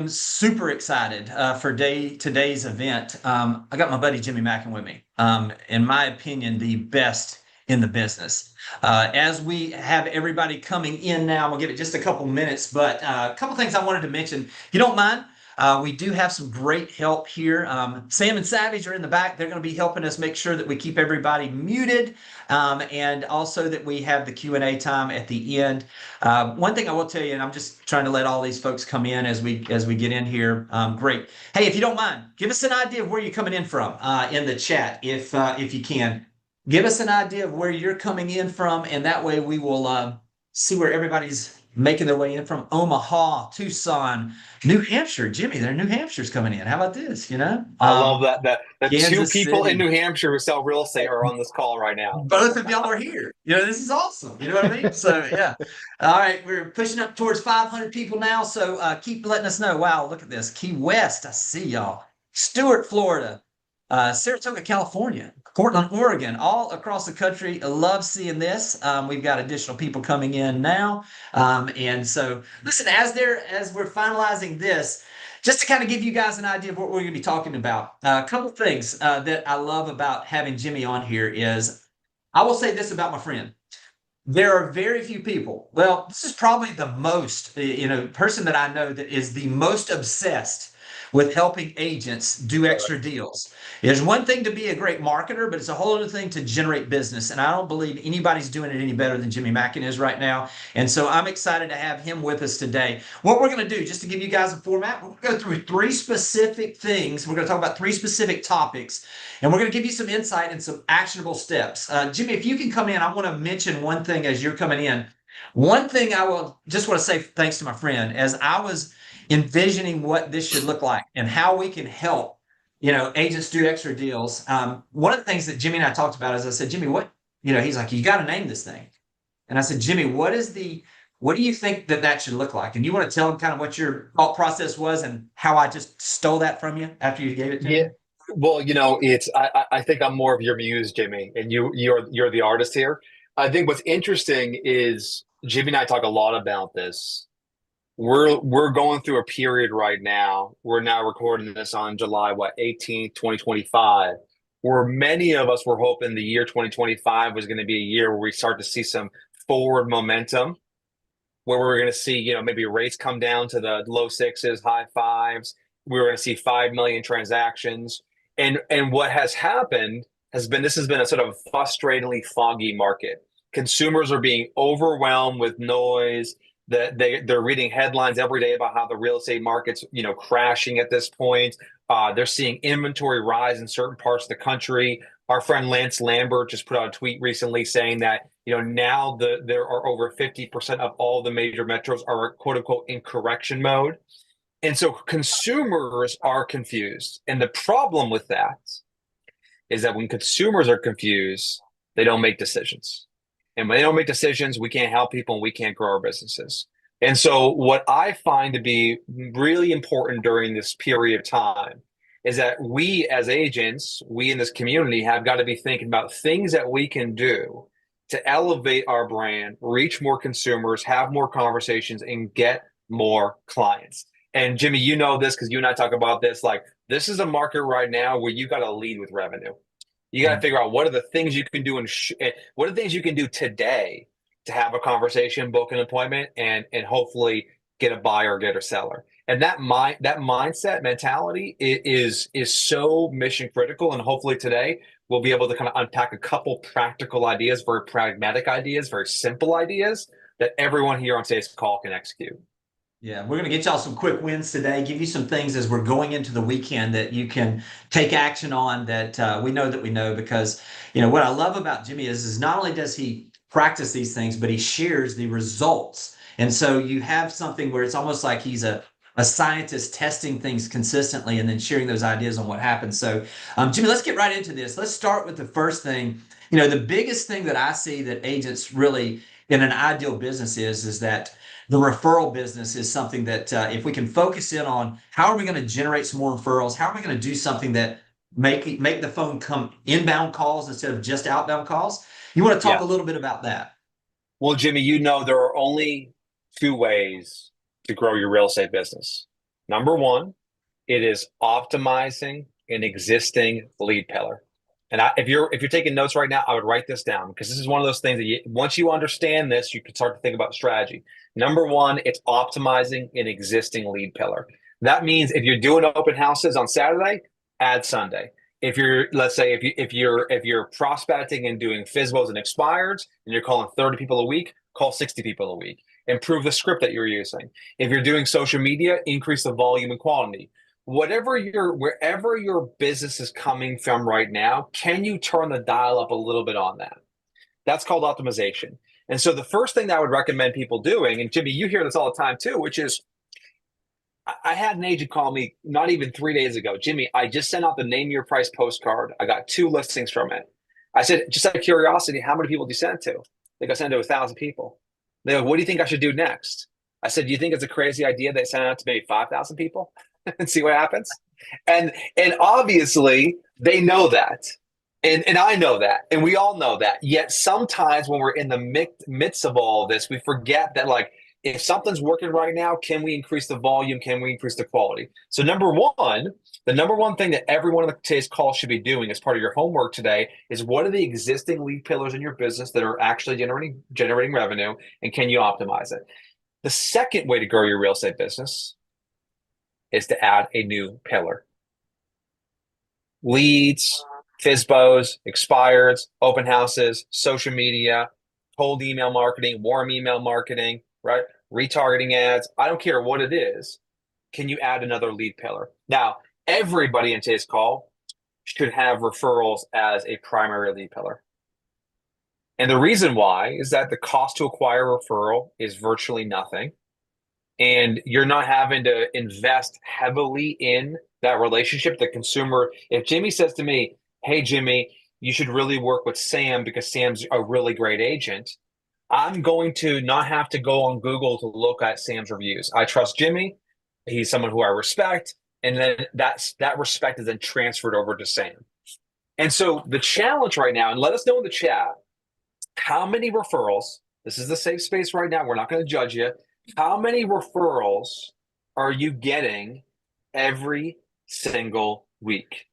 I'm super excited for today's event. I got my buddy Jimmy Mackin with me. In my opinion, the best in the business. As we have everybody coming in now, I'm gonna give it just a couple minutes, but a couple things I wanted to mention. If you don't mind, we do have some great help here. Sam and Savage are in the back. They're going to be helping us make sure that we keep everybody muted, and also that we have the Q&A time at the end. One thing I will tell you, and I'm just trying to let all these folks come in as we get in here. Great. Hey, if you don't mind, give us an idea of where you're coming in from in the chat, if you can. Give us an idea of where you're coming in from, and that way we will see where everybody's making their way in from. Omaha, Tucson, New Hampshire. Jimmy, there are New Hampshire's coming in. How about this? I love that the two Kansas people in City. New Hampshire who sell real estate are on this call right now. Both of y'all are here. This is awesome. You know what I mean? So yeah. All right, we're pushing up towards 500 people now. So keep letting us know. Wow, look at this. Key West, I see y'all. Stuart, Florida. Saratoga, California. Portland, Oregon. All across the country. I love seeing this. We've got additional people coming in now. And so listen, as we're finalizing this, just to kind of give you guys an idea of what we're going to be talking about. A couple things that I love about having Jimmy on here is I will say this about my friend. There are very few people. Well, this is probably the most, person that I know that is the most obsessed with helping agents do extra deals. It's one thing to be a great marketer, but it's a whole other thing to generate business. And I don't believe anybody's doing it any better than Jimmy Mackin is right now. And so I'm excited to have him with us today. What we're going to do, just to give you guys a format, we're going to go through three specific things. We're going to talk about three specific topics, and we're going to give you some insight and some actionable steps. Jimmy, if you can come in, I want to mention one thing as you're coming in. One thing I will just want to say thanks to my friend, as I was envisioning what this should look like and how we can help, agents do extra deals. One of the things that Jimmy and I talked about is I said, Jimmy, he's like, you got to name this thing. And I said, Jimmy, what do you think that should look like? And you want to tell him kind of what your thought process was and how I just stole that from you after you gave it to me? Yeah. Well, I think I'm more of your muse, Jimmy, and you're the artist here. I think what's interesting is Jimmy and I talk a lot about this. We're going through a period right now. We're now recording this on July 18th, 2025, where many of us were hoping the year 2025 was going to be a year where we start to see some forward momentum, where we're going to see, maybe rates come down to the low sixes, high fives. We were going to see 5 million transactions. And what has happened this has been a sort of frustratingly foggy market. Consumers are being overwhelmed with noise. They're reading headlines every day about how the real estate market's, crashing at this point. They're seeing inventory rise in certain parts of the country. Our friend Lance Lambert just put out a tweet recently saying that, now there are over 50% of all the major metros are quote unquote in correction mode. And so consumers are confused. And the problem with that is that when consumers are confused, they don't make decisions. And when they don't make decisions, we can't help people and we can't grow our businesses. And so what I find to be really important during this period of time is that we as agents, we in this community have got to be thinking about things that we can do to elevate our brand, reach more consumers, have more conversations, and get more clients. And Jimmy, you know this because you and I talk about this. Like, this is a market right now where you got to lead with revenue. You got to figure out what are the things you can do and what are the things you can do today to have a conversation, book an appointment, and hopefully get a buyer, get a seller. And that mindset mentality is so mission critical. And hopefully today we'll be able to kind of unpack a couple practical ideas, very pragmatic ideas, very simple ideas that everyone here on today's call can execute. Yeah, we're going to get y'all some quick wins today, give you some things as we're going into the weekend that you can take action on that we know because, what I love about Jimmy is not only does he practice these things, but he shares the results. And so you have something where it's almost like he's a scientist testing things consistently and then sharing those ideas on what happens. So, Jimmy, let's get right into this. Let's start with the first thing. The biggest thing that I see that agents really in an ideal business is that the referral business is something that if we can focus in on how are we going to generate some more referrals, how are we going to do something that make the phone come inbound calls instead of just outbound calls? You want to talk Yeah. a little bit about that? Well, Jimmy, there are only two ways to grow your real estate business. Number one, it is optimizing an existing lead pillar. And if you're taking notes right now, I would write this down because this is one of those things that once you understand this, you can start to think about strategy. Number one, it's optimizing an existing lead pillar. That means if you're doing open houses on Saturday, add Sunday. If you're, let's say, if you're prospecting and doing FISBOs and expireds, and you're calling 30 people a week, call 60 people a week. Improve the script that you're using. If you're doing social media, increase the volume and quantity. Wherever your business is coming from right now, can you turn the dial up a little bit on that? That's called optimization. And so the first thing that I would recommend people doing, and Jimmy, you hear this all the time too, which is I had an agent call me not even 3 days ago. Jimmy, I just sent out the name your price postcard. I got 2 listings from it. I said, just out of curiosity, how many people do you send it to? They go, send it to 1,000 people. They go, what do you think I should do next? I said, do you think it's a crazy idea they send it out to maybe 5,000 people and see what happens? And obviously they know that. And I know that. And we all know that. Yet sometimes when we're in the midst of all of this, we forget that, like, if something's working right now, can we increase the volume? Can we increase the quality? So the number one thing that everyone on today's call should be doing as part of your homework today is, what are the existing lead pillars in your business that are actually generating revenue, and can you optimize it? The second way to grow your real estate business is to add a new pillar. Leads, FISBOs, expireds, open houses, social media, cold email marketing, warm email marketing, right? Retargeting ads. I don't care what it is. Can you add another lead pillar? Now, everybody in today's call should have referrals as a primary lead pillar. And the reason why is that the cost to acquire a referral is virtually nothing. And you're not having to invest heavily in that relationship. The consumer, if Jimmy says to me, hey, Jimmy, you should really work with Sam because Sam's a really great agent, I'm going to not have to go on Google to look at Sam's reviews. I trust Jimmy. He's someone who I respect. And then that respect is then transferred over to Sam. And so the challenge right now, and let us know in the chat, how many referrals, this is the safe space right now, we're not going to judge you. How many referrals are you getting every single week?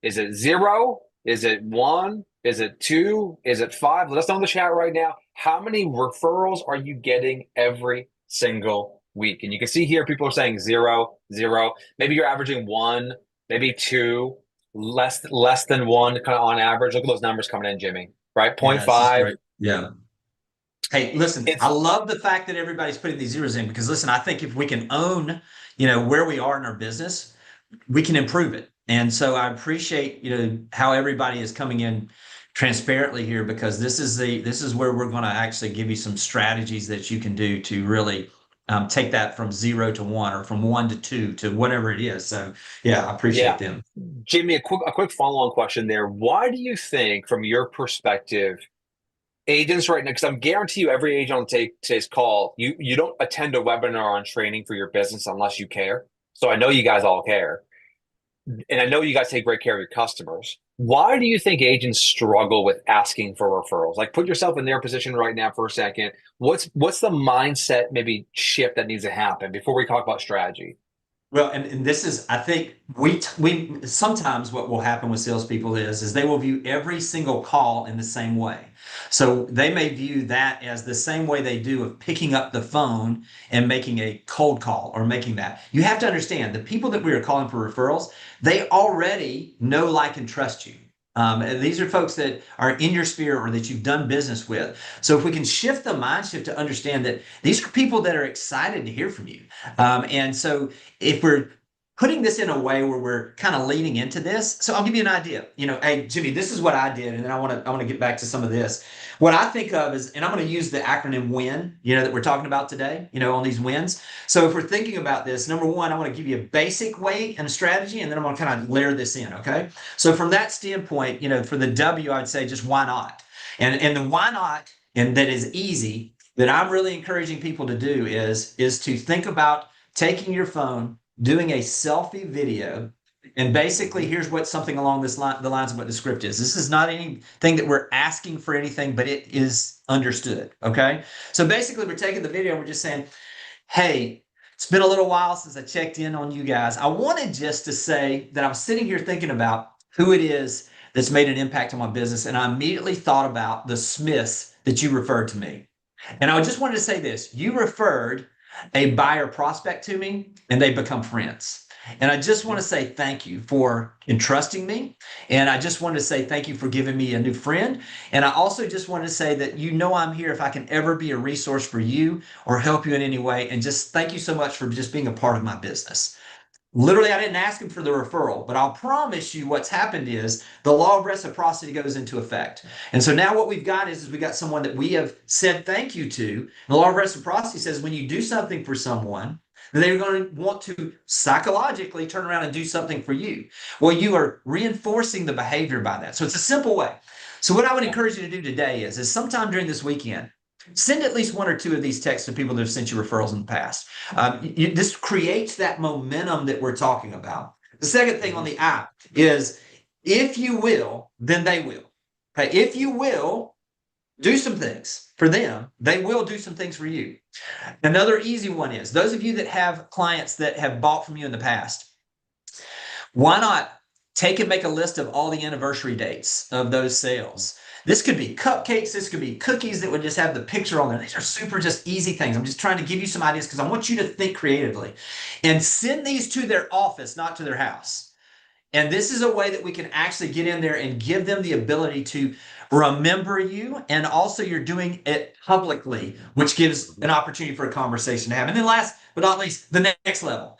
Is it 0? Is it 1? Is it 2? Is it 5? Let us know in the chat right now. How many referrals are you getting every single week? And you can see here, people are saying 0, 0. Maybe you're averaging 1, maybe 2, less than 1 kind of on average. Look at those numbers coming in, Jimmy, right? 0.5. Yeah. Hey, listen, I love the fact that everybody's putting these zeros in, because listen, I think if we can own, where we are in our business, we can improve it. And so I appreciate, how everybody is coming in transparently here, because this is where we're going to actually give you some strategies that you can do to really take that from 0 to 1, or from 1 to 2 to whatever it is. So yeah, I appreciate them. Jimmy, a quick follow-on question there. Why do you think, from your perspective, agents right now, because I'm guarantee you every agent on today's call, you don't attend a webinar on training for your business unless you care. So I know you guys all care. And I know you guys take great care of your customers. Why do you think agents struggle with asking for referrals? Like, put yourself in their position right now for a second. What's the mindset maybe shift that needs to happen before we talk about strategy? Well, and this is, I think we sometimes what will happen with salespeople is they will view every single call in the same way. So they may view that as the same way they do of picking up the phone and making a cold call, or making that. You have to understand, the people that we are calling for referrals, they already know, like, and trust you. And these are folks that are in your sphere, or that you've done business with. So if we can shift the mind shift to understand that these are people that are excited to hear from you. And so if we're putting this in a way where we're kind of leading into this, so I'll give you an idea. Hey, Jimmy, this is what I did, and then I want to get back to some of this. What I think of is, and I'm going to use the acronym WIN, that we're talking about today, on these wins. So if we're thinking about this, number one, I want to give you a basic way and a strategy, and then I'm going to kind of layer this in, okay? So from that standpoint, for the W, I'd say just why not? And the why not, and that is easy, that I'm really encouraging people to do is to think about taking your phone, doing a selfie video. And basically, here's what something along the lines of what the script is. This is not anything that we're asking for anything, but it is understood, okay? So basically, we're taking the video and we're just saying, hey, It's been a little while since I checked in on you guys. I wanted just to say that I'm sitting here thinking about who it is that's made an impact on my business, and I immediately thought about the Smiths that you referred to me. And I just wanted to say this. You referred a buyer prospect to me, and they become friends. And I just want to say thank you for entrusting me. And I just want to say thank you for giving me a new friend. And I also just want to say that I'm here if I can ever be a resource for you or help you in any way. And just thank you so much for just being a part of my business. Literally, I didn't ask him for the referral, but I'll promise you what's happened is the law of reciprocity goes into effect. And so now what we've got is we got someone that we have said thank you to. The law of reciprocity says when you do something for someone, they're going to want to psychologically turn around and do something for you. Well, you are reinforcing the behavior by that. So it's a simple way. So what I would encourage you to do today is sometime during this weekend, send at least one or two of these texts to people that have sent you referrals in the past. This creates that momentum that we're talking about. The second thing on the app is if you will, then they will. Okay, if you will do some things for them, they will do some things for you. Another easy one is those of you that have clients that have bought from you in the past, why not take and make a list of all the anniversary dates of those sales? This could be cupcakes. This could be cookies that would just have the picture on there. These are super just easy things. I'm just trying to give you some ideas because I want you to think creatively and send these to their office, not to their house. And this is a way that we can actually get in there and give them the ability to remember you. And also you're doing it publicly, which gives an opportunity for a conversation to have. And then last but not least, the next level.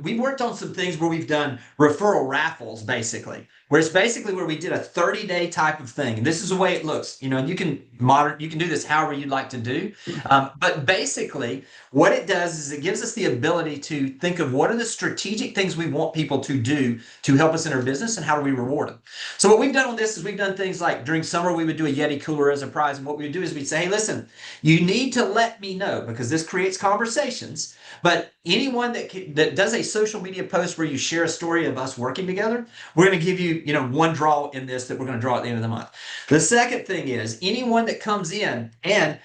We've worked on some things where we've done referral raffles, basically, where it's basically where we did a 30-day type of thing. And this is the way it looks, and you can do this however you'd like to do. But basically what it does is it gives us the ability to think of what are the strategic things we want people to do to help us in our business and how do we reward them. So what we've done on this is we've done things like during summer, we would do a Yeti cooler as a prize. And what we would do is we'd say, hey, listen, you need to let me know because this creates conversations. But anyone that does a social media post where you share a story of us working together, we're going to give you, one draw in this that we're going to draw at the end of the month. The second thing is anyone that comes in and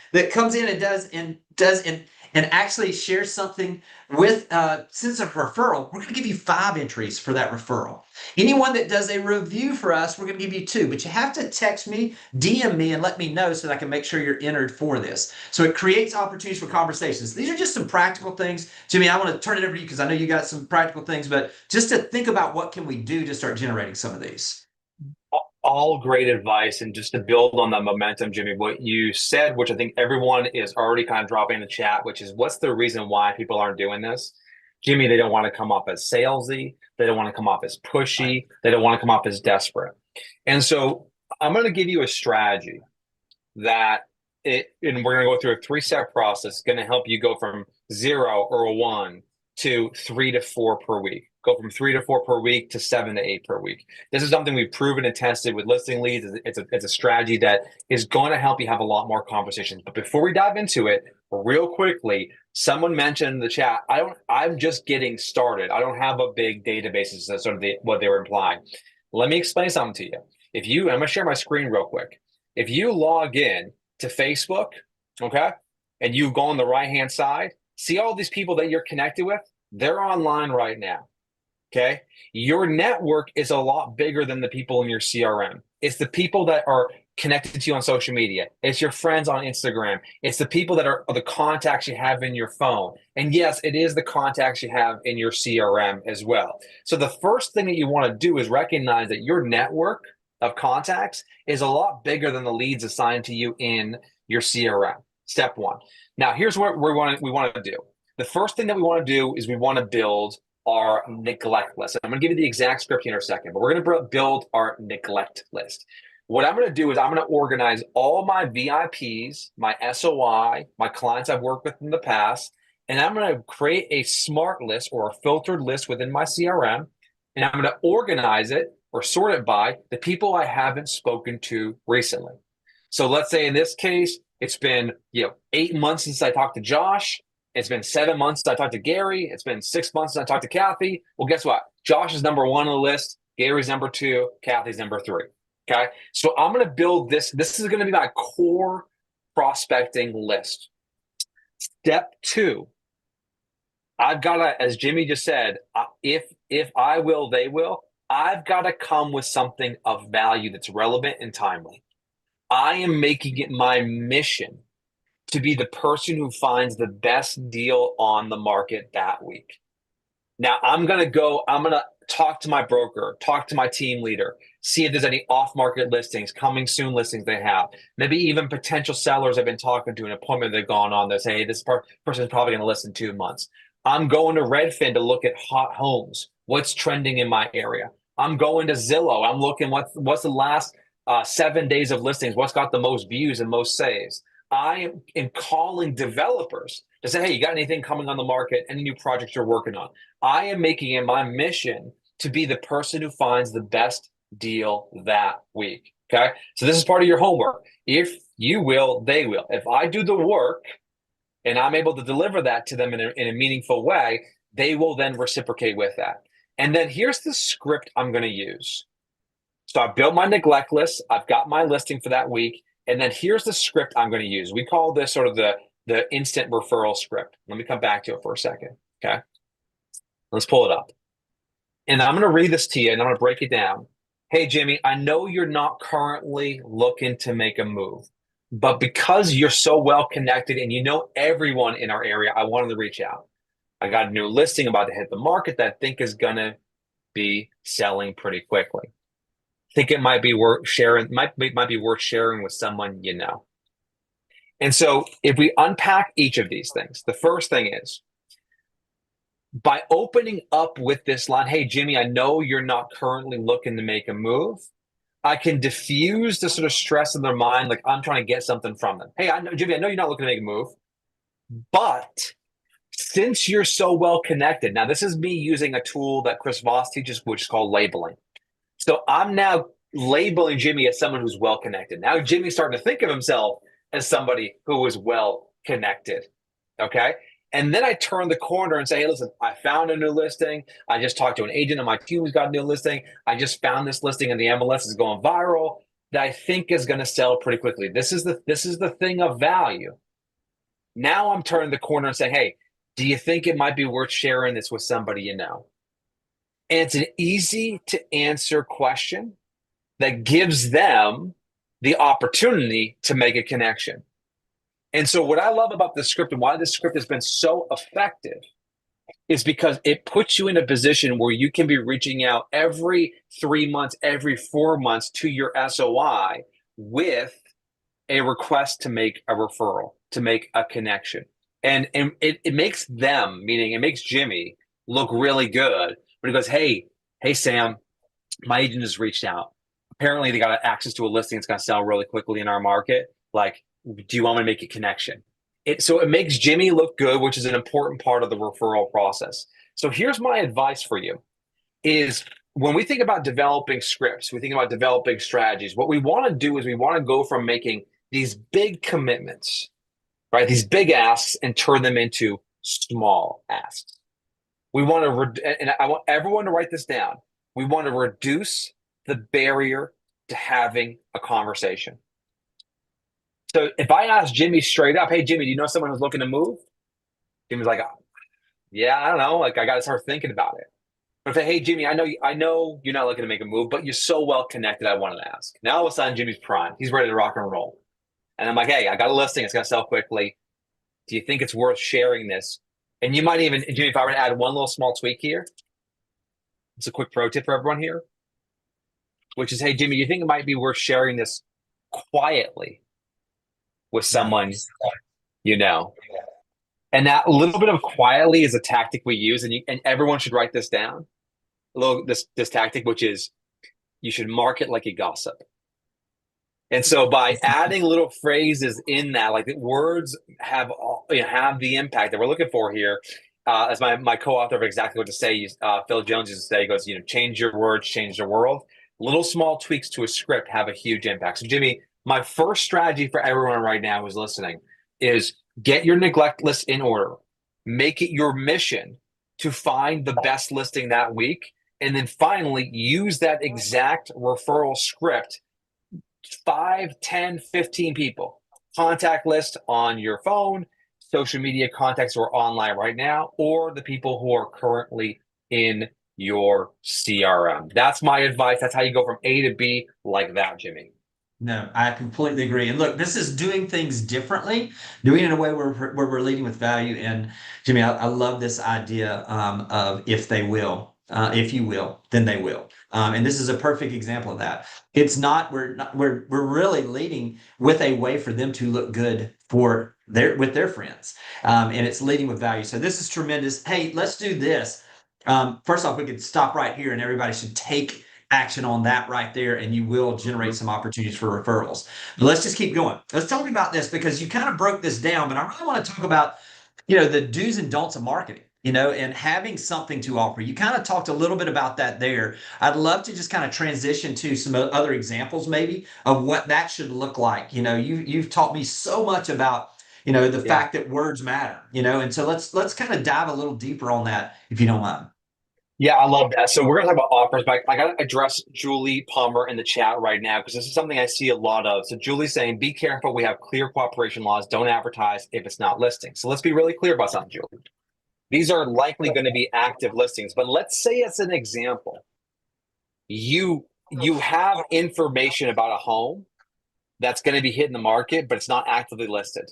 does and actually shares something with sense of referral, we're going to give you 5 entries for that referral. Anyone that does a review for us, we're going to give you 2, but you have to text me, DM me, and let me know so that I can make sure you're entered for this. So it creates opportunities for conversations. These are just some practical things. Jimmy, I want to turn it over to you because I know you got some practical things, but just to think about what can we do to start generating some of these. All great advice. And just to build on the momentum, Jimmy, what you said, which I think everyone is already kind of dropping in the chat, which is what's the reason why people aren't doing this? Jimmy, they don't want to come off as salesy. They don't want to come off as pushy. They don't want to come off as desperate. And so I'm going to give you a strategy and we're going to go through a 3-step process, going to help you go from 0 or 1 to 3 to 4 per week. Go from 3 to 4 per week to 7 to 8 per week. This is something we've proven and tested with listing leads. It's a strategy that is going to help you have a lot more conversations. But before we dive into it, real quickly, someone mentioned in the chat, I'm just getting started. I don't have a big database. Is sort of what they were implying. Let me explain something to you. I'm going to share my screen real quick. If you log in to Facebook, okay, and you go on the right-hand side, see all these people that you're connected with? They're online right now. Okay. Your network is a lot bigger than the people in your CRM. It's the people that are connected to you on social media. It's your friends on Instagram. It's the people that are the contacts you have in your phone. And yes, it is the contacts you have in your CRM as well. So the first thing that you want to do is recognize that your network of contacts is a lot bigger than the leads assigned to you in your CRM. Step 1. Now, here's what we want to do. The first thing that we want to do is we want to build our neglect list. I'm going to give you the exact script here in a second, but we're going to build our neglect list. What I'm going to do is I'm going to organize all my VIPs, my SOI, my clients I've worked with in the past, and I'm going to create a smart list or a filtered list within my CRM, and I'm going to organize it or sort it by the people I haven't spoken to recently. So let's say in this case, it's been 8 months since I talked to Josh. It's been 7 months since I talked to Gary. It's been 6 months since I talked to Kathy. Well, guess what? Josh is number 1 on the list. Gary's number 2. Kathy's number 3. Okay. So I'm going to build this. This is going to be my core prospecting list. Step 2 I've got to, as Jimmy just said, if I will, they will. I've got to come with something of value that's relevant and timely. I am making it my mission to be the person who finds the best deal on the market that week. Now I'm going to talk to my broker, talk to my team leader, see if there's any off market listings, coming soon listings they have. Maybe even potential sellers I've been talking to, an appointment they've gone on that say, hey, this person is probably going to list in 2 months. I'm going to Redfin to look at hot homes, what's trending in my area. I'm going to Zillow. I'm looking what's the last 7 days of listings, what's got the most views and most saves. I am calling developers to say, hey, you got anything coming on the market, any new projects you're working on? I am making it my mission to be the person who finds the best deal that week. Okay. So this is part of your homework. If you will, they will. If I do the work and I'm able to deliver that to them in a meaningful way, they will then reciprocate with that. And then here's the script I'm going to use. So I built my neglect list. I've got my listing for that week. And then here's the script I'm going to use. We call this sort of the instant referral script. Let me come back to it for a second. Okay. Let's pull it up. And I'm going to read this to you and I'm going to break it down. Hey, Jimmy, I know you're not currently looking to make a move, but because you're so well connected and you know everyone in our area, I wanted to reach out. I got a new listing about to hit the market that I think is going to be selling pretty quickly. I think it might be worth sharing, might be worth sharing with someone you know. And so if we unpack each of these things, the first thing is, by opening up with this line, hey, Jimmy, I know you're not currently looking to make a move. I can diffuse the sort of stress in their mind, like I'm trying to get something from them. Hey, Jimmy, I know you're not looking to make a move, but since you're so well connected, now this is me using a tool that Chris Voss teaches, which is called labeling. So I'm now labeling Jimmy as someone who's well connected. Now Jimmy's starting to think of himself as somebody who is well connected. Okay. And then I turn the corner and say, hey, listen, I found a new listing. I just talked to an agent on my team who's got a new listing. I just found this listing and the MLS is going viral that I think is going to sell pretty quickly. This is the thing of value. Now I'm turning the corner and saying, hey, do you think it might be worth sharing this with somebody you know? And it's an easy to answer question that gives them the opportunity to make a connection. And so what I love about this script and why this script has been so effective is because it puts you in a position where you can be reaching out every 3 months, every 4 months to your SOI with a request to make a referral, to make a connection. And it makes them, meaning it makes Jimmy, look really good when he goes, hey, Sam, my agent has reached out. Apparently they got access to a listing that's going to sell really quickly in our market. Like, do you want me to make a connection? So it makes Jimmy look good, which is an important part of the referral process. So here's my advice for you is when we think about developing scripts, we think about developing strategies, what we want to do is we want to go from making these big commitments, right? These big asks and turn them into small asks. We want to, and I want everyone to write this down. We want to reduce the barrier to having a conversation. So if I ask Jimmy straight up, hey, Jimmy, do you know someone who's looking to move? Jimmy's like, oh, yeah, I don't know. Like, I got to start thinking about it. But if I say, hey, Jimmy, I know you're not looking to make a move, but you're so well connected, I wanted to ask. Now all of a sudden, Jimmy's prime. He's ready to rock and roll. And I'm like, hey, I got a listing. It's going to sell quickly. Do you think it's worth sharing this? And you might even, Jimmy, if I were to add one little small tweak here, it's a quick pro tip for everyone here, which is, hey, Jimmy, do you think it might be worth sharing this quietly with someone you know? And that little bit of quietly is a tactic we use, and everyone should write this down. This tactic, which is you should market like you gossip. And so by adding little phrases in that, like the words have the impact that we're looking for here. As my co-author of Exactly What to Say, Phil Jones used to say, he goes, change your words, change the world. Little small tweaks to a script have a huge impact. So Jimmy, my first strategy for everyone right now who's listening is get your neglect list in order. Make it your mission to find the best listing that week. And then finally, use that exact referral script, 5, 10, 15 people. Contact list on your phone. social media contacts who are online right now, or the people who are currently in your CRM. That's my advice. That's how you go from A to B like that, Jimmy. No, I completely agree. And look, this is doing things differently, doing it in a way where we're leading with value. And Jimmy, I love this idea of if they will, if you will, then they will. And this is a perfect example of that. It's not we're really leading with a way for them to look good for their friends, and it's leading with value. So this is tremendous. Hey, let's do this. First off, we could stop right here, and everybody should take action on that right there, and you will generate some opportunities for referrals. But let's just keep going. Let's talk about this because you kind of broke this down, but I really want to talk about, the do's and don'ts of marketing, and having something to offer. You kind of talked a little bit about that there. I'd love to just kind of transition to some other examples maybe of what that should look like. You've taught me so much about, the Yeah. fact that words matter, and so let's kind of dive a little deeper on that if you don't mind. Yeah, I love that. So we're going to talk about offers, but I got to address Julie Palmer in the chat right now because this is something I see a lot of. So Julie's saying, be careful. We have clear cooperation laws. Don't advertise if it's not listing. So let's be really clear about something, Julie. These are likely going to be active listings, but let's say as an example, you have information about a home that's going to be hitting the market, but it's not actively listed.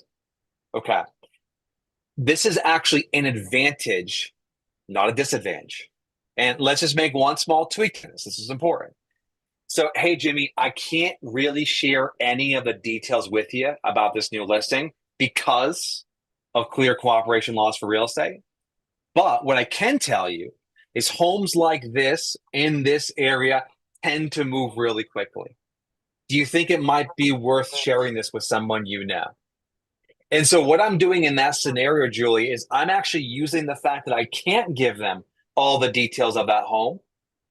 Okay. This is actually an advantage, not a disadvantage. And let's just make one small tweak to this. This is important. So, hey, Jimmy, I can't really share any of the details with you about this new listing because of clear cooperation laws for real estate. But what I can tell you is homes like this in this area tend to move really quickly. Do you think it might be worth sharing this with someone you know? And so what I'm doing in that scenario, Julie, is I'm actually using the fact that I can't give them all the details of that home,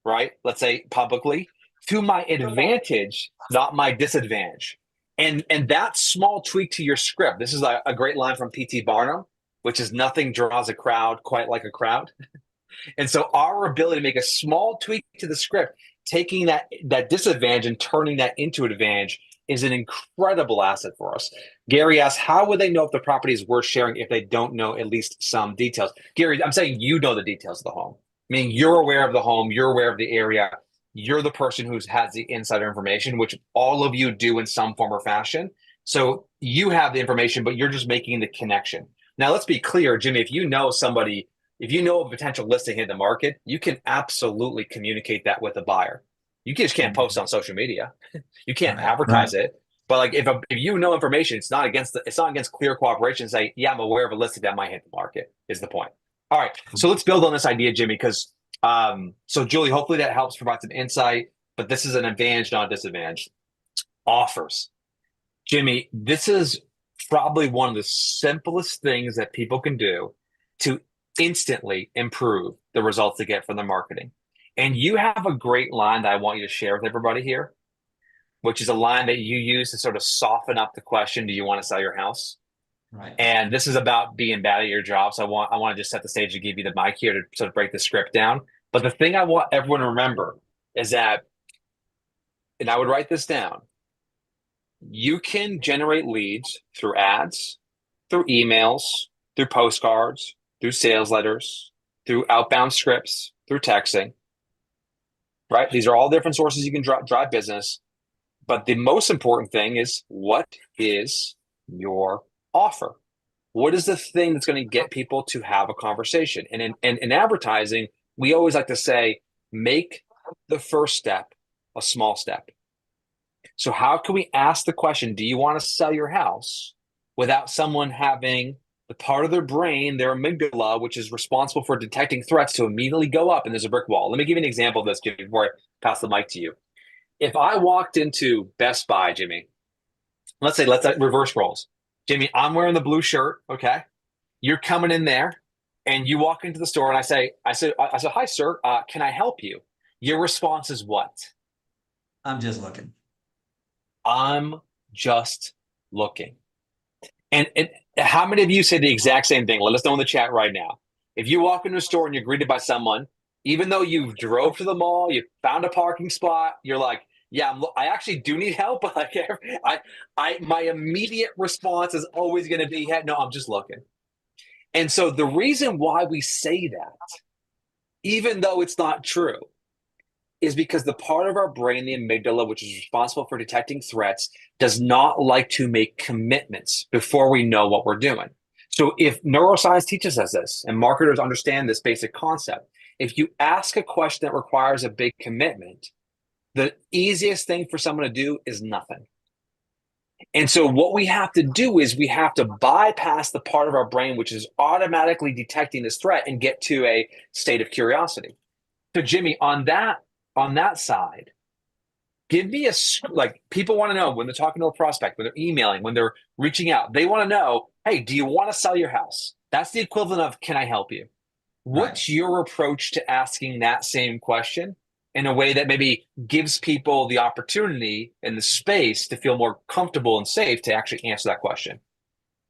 right? Let's say publicly, to my advantage, not my disadvantage. And that small tweak to your script, this is a great line from P.T. Barnum, which is nothing draws a crowd quite like a crowd. And so our ability to make a small tweak to the script, taking that disadvantage and turning that into an advantage is an incredible asset for us. Gary asks, how would they know if the property is worth sharing if they don't know at least some details? Gary, I'm saying you know the details of the home. Meaning you're aware of the home, you're aware of the area, you're the person who has the insider information, which all of you do in some form or fashion. So you have the information, but you're just making the connection. Now, let's be clear, Jimmy, if you know somebody, if you know a potential listing in the market, you can absolutely communicate that with the buyer. You just can't post on social media. You can't Right, right. advertise it. But like if you know information, it's not against clear cooperation. Say, yeah, I'm aware of a listing that might hit the market. Is the point? All right. So let's build on this idea, Jimmy, because so Julie, hopefully that helps provide some insight. But this is an advantage, not a disadvantage. Offers, Jimmy. This is probably one of the simplest things that people can do to instantly improve the results they get from their marketing. And you have a great line that I want you to share with everybody here, which is a line that you use to sort of soften up the question, do you want to sell your house? Right. And this is about being bad at your job. So I want to just set the stage and give you the mic here to sort of break the script down. But the thing I want everyone to remember is that, and I would write this down, you can generate leads through ads, through emails, through postcards, through sales letters, through outbound scripts, through texting, right? These are all different sources you can drive business. But the most important thing is, what is your offer? What is the thing that's going to get people to have a conversation? And in advertising, we always like to say, make the first step a small step. So how can we ask the question, do you want to sell your house, without someone having the part of their brain, their amygdala, which is responsible for detecting threats, to immediately go up and there's a brick wall? Let me give you an example of this, Jimmy, before I pass the mic to you. If I walked into Best Buy, Jimmy, let's reverse roles. Jimmy, I'm wearing the blue shirt. Okay. You're coming in there and you walk into the store and I said, hi, sir. Can I help you? Your response is what? I'm just looking. I'm just looking. And how many of you say the exact same thing? Let us know in the chat right now. If you walk into a store and you're greeted by someone, even though you drove to the mall, you found a parking spot, you're like, yeah, I actually do need help. But like, my immediate response is always going to be, hey, no, I'm just looking. And so the reason why we say that, even though it's not true, is because the part of our brain, the amygdala, which is responsible for detecting threats, does not like to make commitments before we know what we're doing. So if neuroscience teaches us this and marketers understand this basic concept, if you ask a question that requires a big commitment, the easiest thing for someone to do is nothing. And so what we have to do is we have to bypass the part of our brain which is automatically detecting this threat and get to a state of curiosity. So Jimmy, on that side, give me like people want to know when they're talking to a prospect, when they're emailing, when they're reaching out, they want to know, hey, do you want to sell your house? That's the equivalent of, can I help you? Right. What's your approach to asking that same question in a way that maybe gives people the opportunity and the space to feel more comfortable and safe to actually answer that question?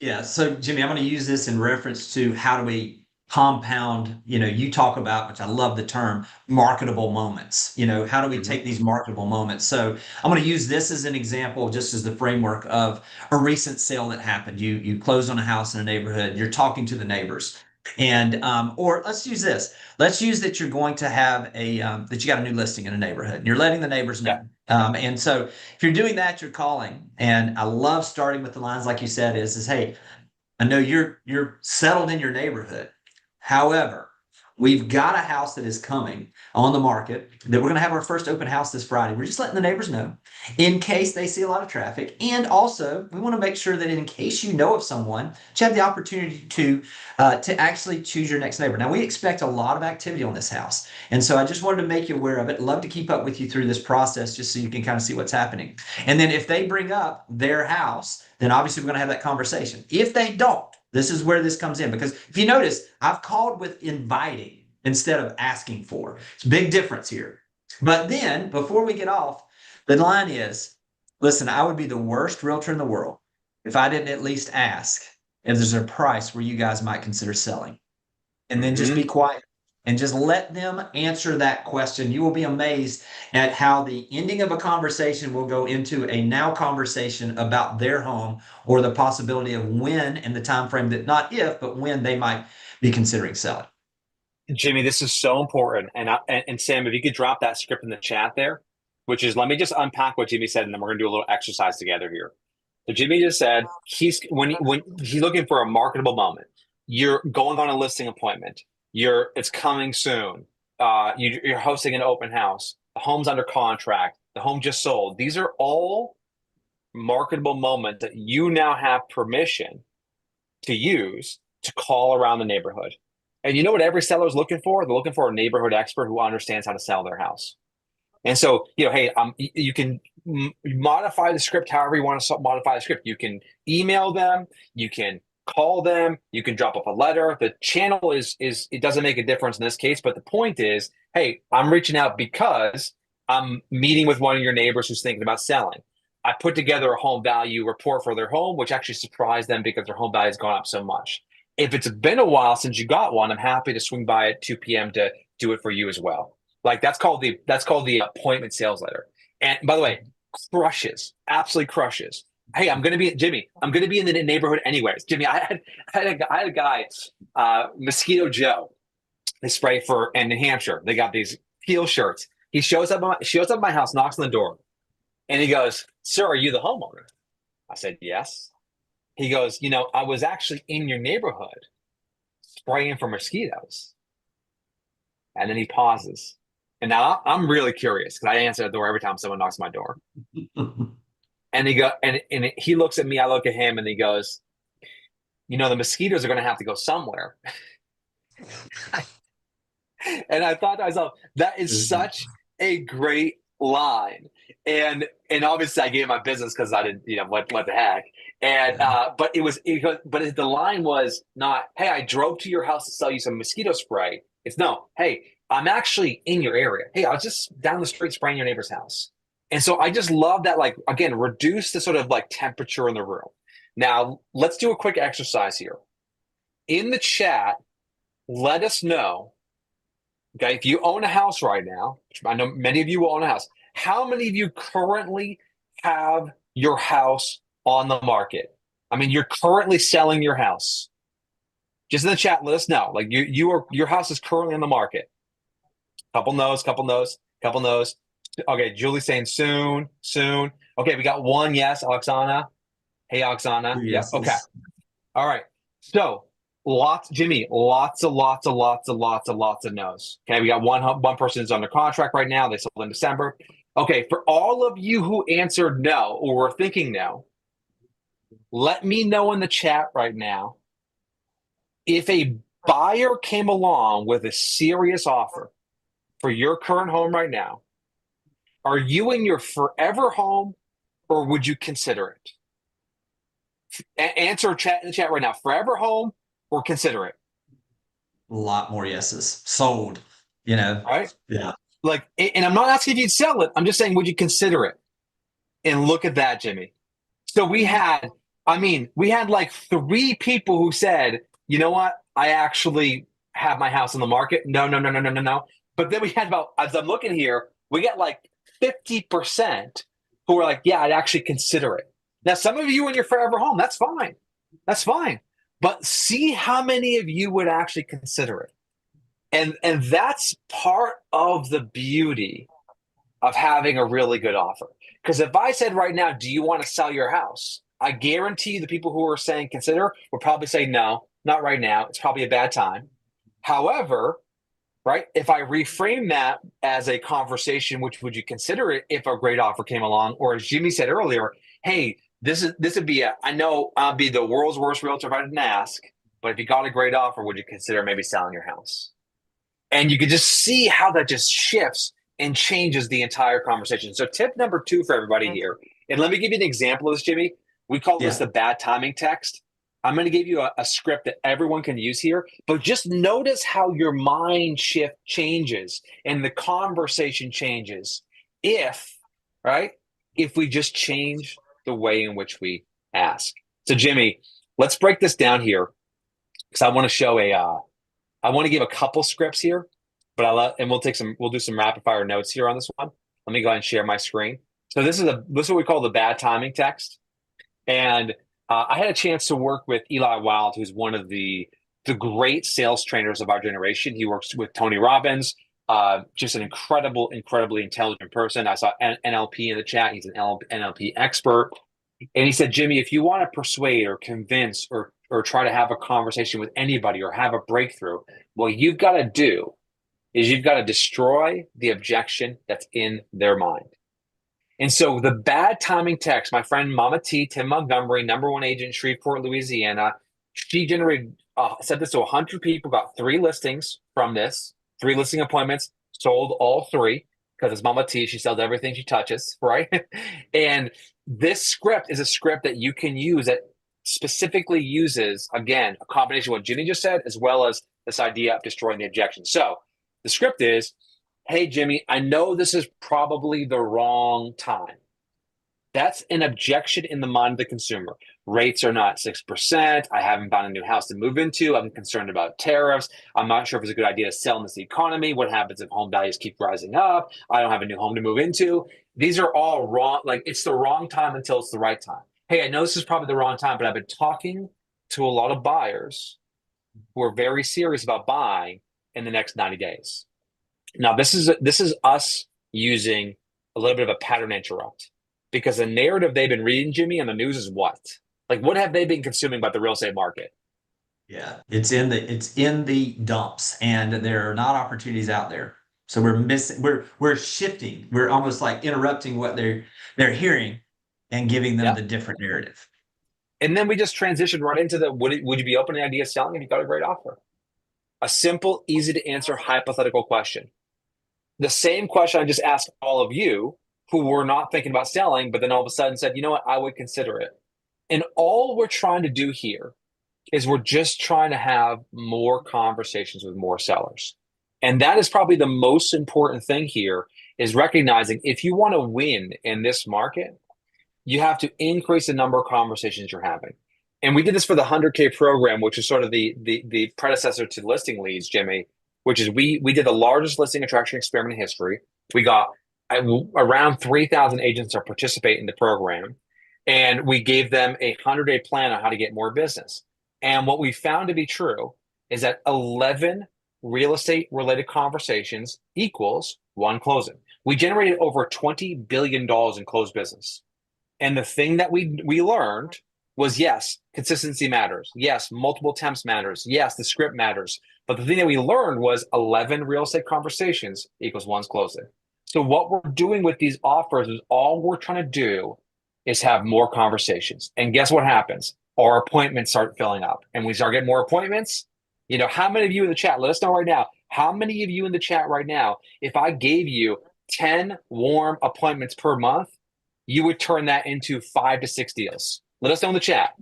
Yeah. So, Jimmy, I'm going to use this in reference to how do we compound, you talk about, which I love the term, marketable moments. How do we Mm-hmm. take these marketable moments? So, I'm going to use this as an example, just as the framework of a recent sale that happened. You closed on a house in a neighborhood, you're talking to the neighbors. And or let's use this. Let's use that you're going to have that you got a new listing in a neighborhood and you're letting the neighbors Yeah. know. And so if you're doing that, you're calling. And I love starting with the lines like you said, is hey, I know you're settled in your neighborhood. However, we've got a house that is coming on the market that we're going to have our first open house this Friday. We're just letting the neighbors know in case they see a lot of traffic. And also, we want to make sure that in case you know of someone, you have the opportunity to actually choose your next neighbor. Now, we expect a lot of activity on this house. And so I just wanted to make you aware of it. Love to keep up with you through this process just so you can kind of see what's happening. And then if they bring up their house, then obviously we're going to have that conversation. If they don't, this is where this comes in because if you notice, I've called with inviting instead of asking for. It's a big difference here. But then before we get off, the line is, listen, I would be the worst realtor in the world if I didn't at least ask if there's a price where you guys might consider selling. And then just Mm-hmm. be quiet and just let them answer that question. You will be amazed at how the ending of a conversation will go into a now conversation about their home or the possibility of when and the time frame that not if, but when they might be considering selling. Jimmy, this is so important. And Sam, if you could drop that script in the chat there, which is let me just unpack what Jimmy said, and then we're gonna do a little exercise together here. So Jimmy just said when he's looking for a marketable moment, you're going on a listing appointment, it's coming soon, you're hosting an open house, the home's under contract, the home just sold. These are all marketable moments that you now have permission to use to call around the neighborhood. And you know what every seller is looking for? They're looking for a neighborhood expert who understands how to sell their house. And so, hey, you can modify the script however you want to modify the script. You can email them, you can call them, you can drop off a letter. The channel is it doesn't make a difference in this case, but the point is, hey, I'm reaching out because I'm meeting with one of your neighbors who's thinking about selling. I put together a home value report for their home, which actually surprised them because their home value has gone up so much. If it's been a while since you got one, I'm happy to swing by at 2 p.m. to do it for you as well. Like that's called the appointment sales letter. And by the way, absolutely crushes. Hey, I'm gonna be Jimmy. I'm gonna be in the neighborhood anyways. Jimmy, I had a guy, Mosquito Joe. They spray for in New Hampshire. They got these peel shirts. He shows up at my house, knocks on the door, and he goes, "Sir, are you the homeowner?" I said, "Yes." He goes, I was actually in your neighborhood spraying for mosquitoes. And then he pauses. And now I'm really curious because I answer the door every time someone knocks my door. And he looks at me, I look at him, and he goes, the mosquitoes are going to have to go somewhere. And I thought to myself, that is such a great line. And obviously I gave him my business because I didn't, what the heck. And but the line was not, hey, I drove to your house to sell you some mosquito spray. It's no, hey, I'm actually in your area. Hey, I was just down the street spraying your neighbor's house. And so I just love that, like, again, reduce the sort of like temperature in the room. Now, let's do a quick exercise here. In the chat, let us know, okay, if you own a house right now, which I know many of you will own a house, how many of you currently have your house on the market? I mean, you're currently selling your house. Just in the chat, let us know. Like your house is currently on the market. Couple no's, couple no's, couple no's. Okay, Julie's saying soon, soon. Okay, we got one yes, Oksana. Hey, Oksana. Two Yep. Okay. yeses. All right. So lots, Jimmy, lots of no's. Okay, we got one person is under contract right now. They sold in December. Okay, for all of you who answered no or were thinking no, let me know in the chat right now if a buyer came along with a serious offer for your current home right now. Are you in your forever home or would you consider it? Answer chat in the chat right now. Forever home or consider it. A lot more yeses. Sold. You know. All right. Yeah. Like, and I'm not asking if you'd sell it. I'm just saying, would you consider it? And look at that, Jimmy. So we had like 3 people who said, you know what? I actually have my house on the market. No, no, no, no, no, no, no. But then we had about, as I'm looking here, we got like 50% who were like, yeah, I'd actually consider it. Now, some of you in your forever home, that's fine. That's fine. But see how many of you would actually consider it. And that's part of the beauty of having a really good offer. Because if I said right now, do you want to sell your house? I guarantee the people who are saying consider would probably say no, not right now. It's probably a bad time. However, right, if I reframe that as a conversation, which would you consider it if a great offer came along? Or as Jimmy said earlier, hey, this would be I know I'll be the world's worst realtor if I didn't ask, but if you got a great offer, would you consider maybe selling your house? And you could just see how that just shifts and changes the entire conversation. So tip number 2 for everybody here, and let me give you an example of this, Jimmy. We call this the bad timing text. I'm going to give you a script that everyone can use here, but just notice how your mind shift changes and the conversation changes if we just change the way in which we ask. So Jimmy, let's break this down here because I want to show I want to give a couple scripts here, but we'll do some rapid fire notes here on this one. Let me go ahead and share my screen. So this is what we call the bad timing text. And I had a chance to work with Eli Wild, who's one of the great sales trainers of our generation. He works with Tony Robbins, just an incredibly intelligent person. I saw NLP in the chat. He's an NLP expert. And he said, Jimmy, if you want to persuade or convince or try to have a conversation with anybody or have a breakthrough, what you've got to do is you've got to destroy the objection that's in their mind. And so the bad timing text, my friend Mama T, Tim Montgomery, #1 agent in Shreveport, Louisiana, she generated, said this to 100 people, got 3 listings from this, 3 listing appointments, sold all 3 because it's Mama T. She sells everything she touches, right? And this script is a script that you can use that specifically uses, again, a combination of what Jimmy just said, as well as this idea of destroying the objection. So the script is, hey, Jimmy, I know this is probably the wrong time. That's an objection in the mind of the consumer. Rates are not 6%. I haven't found a new house to move into. I'm concerned about tariffs. I'm not sure if it's a good idea to sell in this economy. What happens if home values keep rising up? I don't have a new home to move into. These are all wrong. Like, it's the wrong time until it's the right time. Hey, I know this is probably the wrong time, but I've been talking to a lot of buyers who are very serious about buying in the next 90 days. Now, this is us using a little bit of a pattern interrupt, because the narrative they've been reading, Jimmy, on the news is what? Like, what have they been consuming about the real estate market? Yeah, it's in the dumps, and there are not opportunities out there. So we're shifting. We're almost like interrupting what they're hearing and giving them the different narrative. And then we just transitioned right into would you be open to the idea of selling if you got a great offer? A simple, easy to answer hypothetical question. The same question I just asked all of you who were not thinking about selling, but then all of a sudden said, you know what, I would consider it. And all we're trying to do here is we're just trying to have more conversations with more sellers. And that is probably the most important thing here, is recognizing if you want to win in this market, you have to increase the number of conversations you're having. And we did this for the 100K program, which is sort of the predecessor to listing leads, Jimmy, which is we did the largest listing attraction experiment in history. We got around 3,000 agents to participate in the program, and we gave them a 100-day plan on how to get more business. And what we found to be true is that 11 real estate related conversations equals one closing. We generated over $20 billion in closed business. And the thing that we learned was, yes, consistency matters. Yes, multiple attempts matters. Yes, the script matters. But the thing that we learned was 11 real estate conversations equals one's closing. So what we're doing with these offers is all we're trying to do is have more conversations. And guess what happens? Our appointments start filling up. And we start getting more appointments. How many of you in the chat, let us know right now, how many of you in the chat right now, if I gave you 10 warm appointments per month, you would turn that into 5 to 6 deals. Let us know in the chat,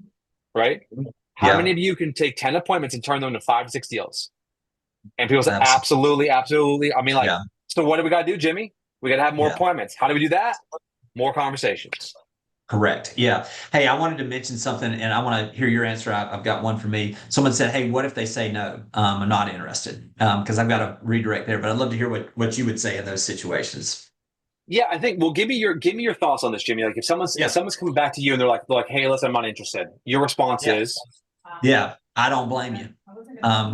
right? How many of you can take 10 appointments and turn them into 5 to 6 deals? And people say, absolutely, absolutely. I mean, so what do we got to do, Jimmy? We got to have more appointments. How do we do that? More conversations. Correct. Yeah. Hey, I wanted to mention something and I want to hear your answer. I've got one for me. Someone said, hey, what if they say no? I'm not interested, because I've got to redirect there, but I'd love to hear what you would say in those situations. Yeah, I think. Well, give me your thoughts on this, Jimmy. Like, if someone's coming back to you and they're like, "Hey, listen, I'm not interested." Your response is, "Yeah, I don't blame you.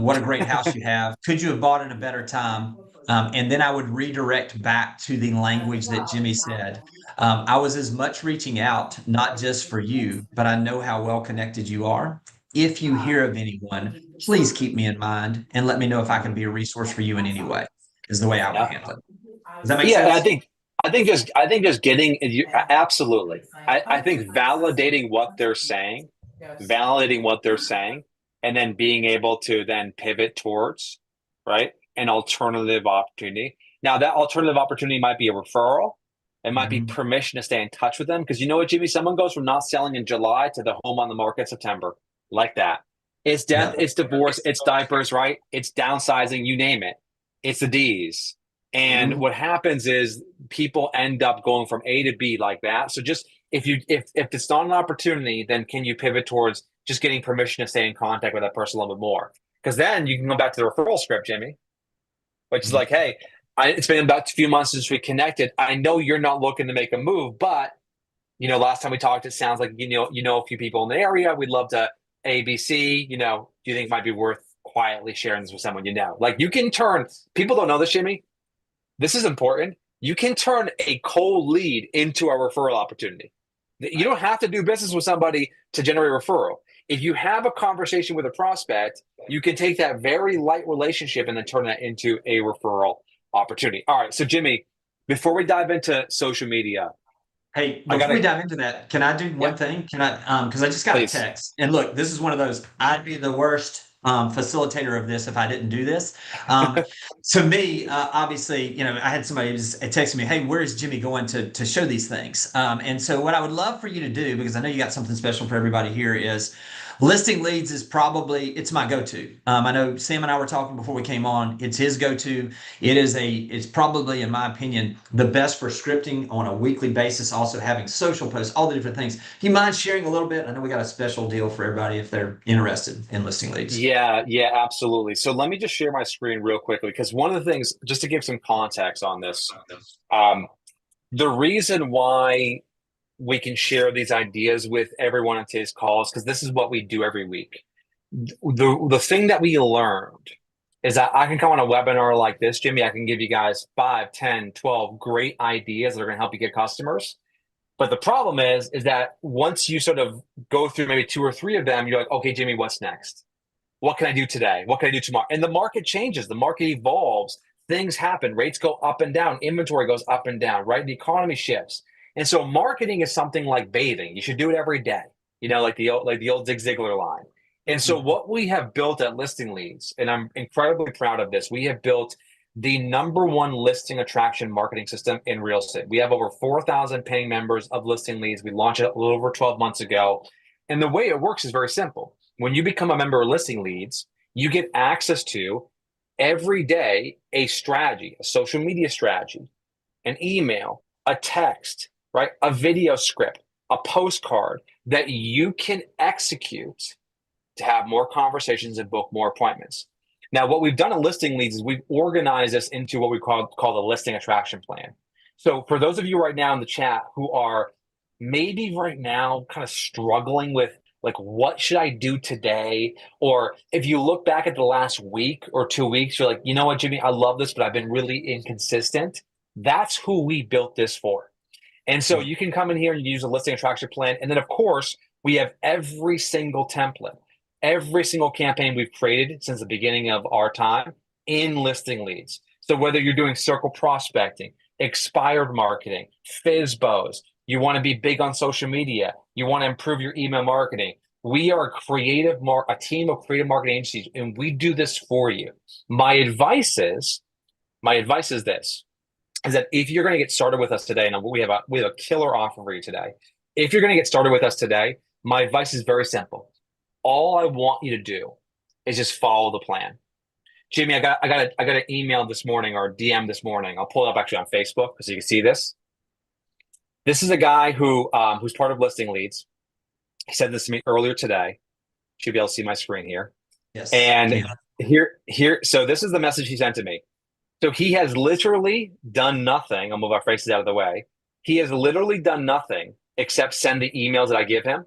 What a great house you have. Could you have bought it a better time?" And then I would redirect back to the language that Jimmy said. I was as much reaching out, not just for you, but I know how well connected you are. If you hear of anyone, please keep me in mind and let me know if I can be a resource for you in any way. Is the way I would handle it. Does that make sense? Yeah, I think just getting absolutely. I think validating what they're saying, and then being able to then pivot towards, right, an alternative opportunity. Now, that alternative opportunity might be a referral. It might be permission to stay in touch with them. Because you know what, Jimmy? Someone goes from not selling in July to the home on the market September, like that. It's death, it's divorce, it's diapers, right? It's downsizing, you name it. It's the D's. And what happens is people end up going from A to B like that. So just if it's not an opportunity, then can you pivot towards just getting permission to stay in contact with that person a little bit more? Because then you can go back to the referral script, Jimmy, which is like, hey, it's been about a few months since we connected. I know you're not looking to make a move, but last time we talked, it sounds like you know a few people in the area. We'd love to ABC. Do you think it might be worth quietly sharing this with someone you know? Like, you can turn people don't know this, Jimmy. This is important. You can turn a cold lead into a referral opportunity. You don't have to do business with somebody to generate a referral. If you have a conversation with a prospect, you can take that very light relationship and then turn that into a referral opportunity. All right. So, Jimmy, before we dive into social media. Hey, before we dive into that, can I do one thing? Can I, because I just got a text. And look, this is one of those, I'd be the worst facilitator of this if I didn't do this. To me, obviously, I had somebody just texting me, hey, where's Jimmy going to show these things? And so what I would love for you to do, because I know you got something special for everybody here, is listing leads is it's my go-to. I know Sam and I were talking before we came on. It's his go-to. It's probably, in my opinion, the best for scripting on a weekly basis, also having social posts, all the different things. Do you mind sharing a little bit? I know we got a special deal for everybody if they're interested in listing leads. Yeah, absolutely. So let me just share my screen real quickly, because one of the things, just to give some context on this, the reason why we can share these ideas with everyone on today's calls, because this is what we do every week. The thing that we learned is that I can come on a webinar like this, Jimmy. I can give you guys 5, 10, 12 great ideas that are going to help you get customers. But the problem is that once you sort of go through maybe 2 or 3 of them, you're like, okay, Jimmy, what's next? What can I do today? What can I do tomorrow? And the market changes. The market evolves. Things happen. Rates go up and down. Inventory goes up and down, right? The economy shifts. And so marketing is something like bathing. You should do it every day, like the old Zig Ziglar line. And so what we have built at Listing Leads, and I'm incredibly proud of this, we have built the #1 listing attraction marketing system in real estate. We have over 4,000 paying members of Listing Leads. We launched it a little over 12 months ago. And the way it works is very simple. When you become a member of Listing Leads, you get access to every day a strategy, a social media strategy, an email, a text, right? A video script, a postcard that you can execute to have more conversations and book more appointments. Now, what we've done in Listing Leads is we've organized this into what we call the listing attraction plan. So for those of you right now in the chat who are maybe right now kind of struggling with Like, what should I do today? Or if you look back at the last week or 2 weeks, you're like, you know what, Jimmy, I love this, but I've been really inconsistent. That's who we built this for. And so you can come in here and use a listing attraction plan. And then, of course, we have every single template, every single campaign we've created since the beginning of our time in listing leads. So whether you're doing circle prospecting, expired marketing, FISBOs, you want to be big on social media, you want to improve your email marketing. We are a team of creative marketing agencies, and we do this for you. My advice is, this is that if you're going to get started with us today, and we have a killer offer for you today. If you're going to get started with us today, my advice is very simple. All I want you to do is just follow the plan. Jimmy, I got an email this morning or a DM this morning. I'll pull it up actually on Facebook so you can see this. This is a guy who's part of Listing Leads. He said this to me earlier today. Should be able to see my screen here. Yes. And so this is the message he sent to me. So he has literally done nothing. I'll move our faces out of the way. He has literally done nothing except send the emails that I give him.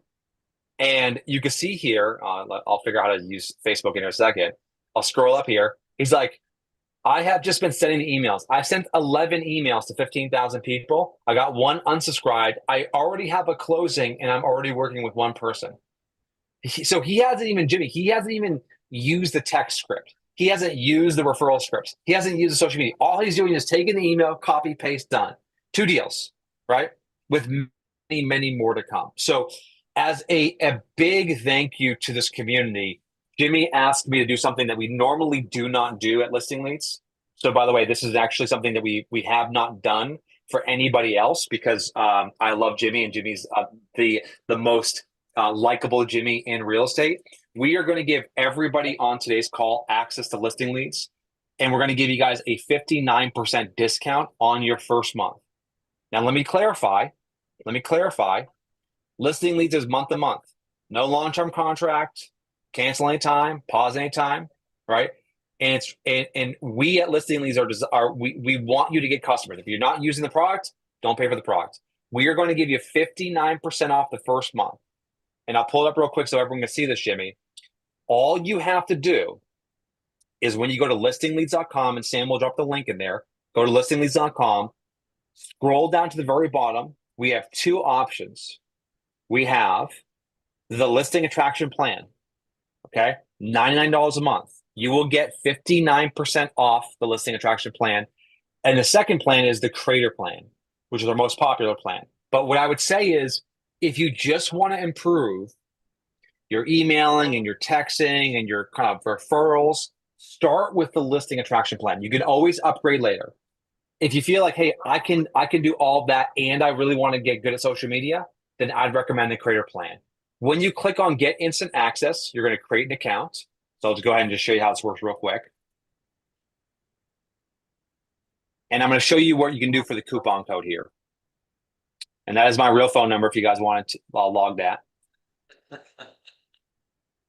And you can see here, I'll figure out how to use Facebook in a second. I'll scroll up here. He's like, I have just been sending the emails. I sent 11 emails to 15,000 people. I got one unsubscribed. I already have a closing and I'm already working with one person. So he hasn't even, Jimmy, he hasn't even used the text script. He hasn't used the referral scripts. He hasn't used the social media. All he's doing is taking the email, copy, paste, done. 2 deals, right? With many, many more to come. So as a big thank you to this community, Jimmy asked me to do something that we normally do not do at Listing Leads. So by the way, this is actually something that we have not done for anybody else because I love Jimmy and Jimmy's the most likable Jimmy in real estate. We are going to give everybody on today's call access to Listing Leads, and we're going to give you guys a 59% discount on your first month. Now, let me clarify. Listing Leads is month to month. No long-term contract, cancel anytime, pause anytime, right? And we at Listing Leads we want you to get customers. If you're not using the product, don't pay for the product. We are going to give you 59% off the first month. And I'll pull it up real quick so everyone can see this, Jimmy. All you have to do is when you go to listingleads.com, and Sam will drop the link in there, go to listingleads.com, scroll down to the very bottom. We have 2 options. We have the listing attraction plan, okay? $99 a month. You will get 59% off the listing attraction plan. And the second plan is the creator plan, which is our most popular plan. But what I would say is, if you just want to improve your emailing and your texting and your kind of referrals, start with the listing attraction plan. You can always upgrade later. If you feel like, hey, I can do all of that and I really want to get good at social media, then I'd recommend the creator plan. When you click on get instant access, you're going to create an account. So I'll just go ahead and just show you how this works real quick. And I'm going to show you what you can do for the coupon code here. And that is my real phone number if you guys wanted to log that.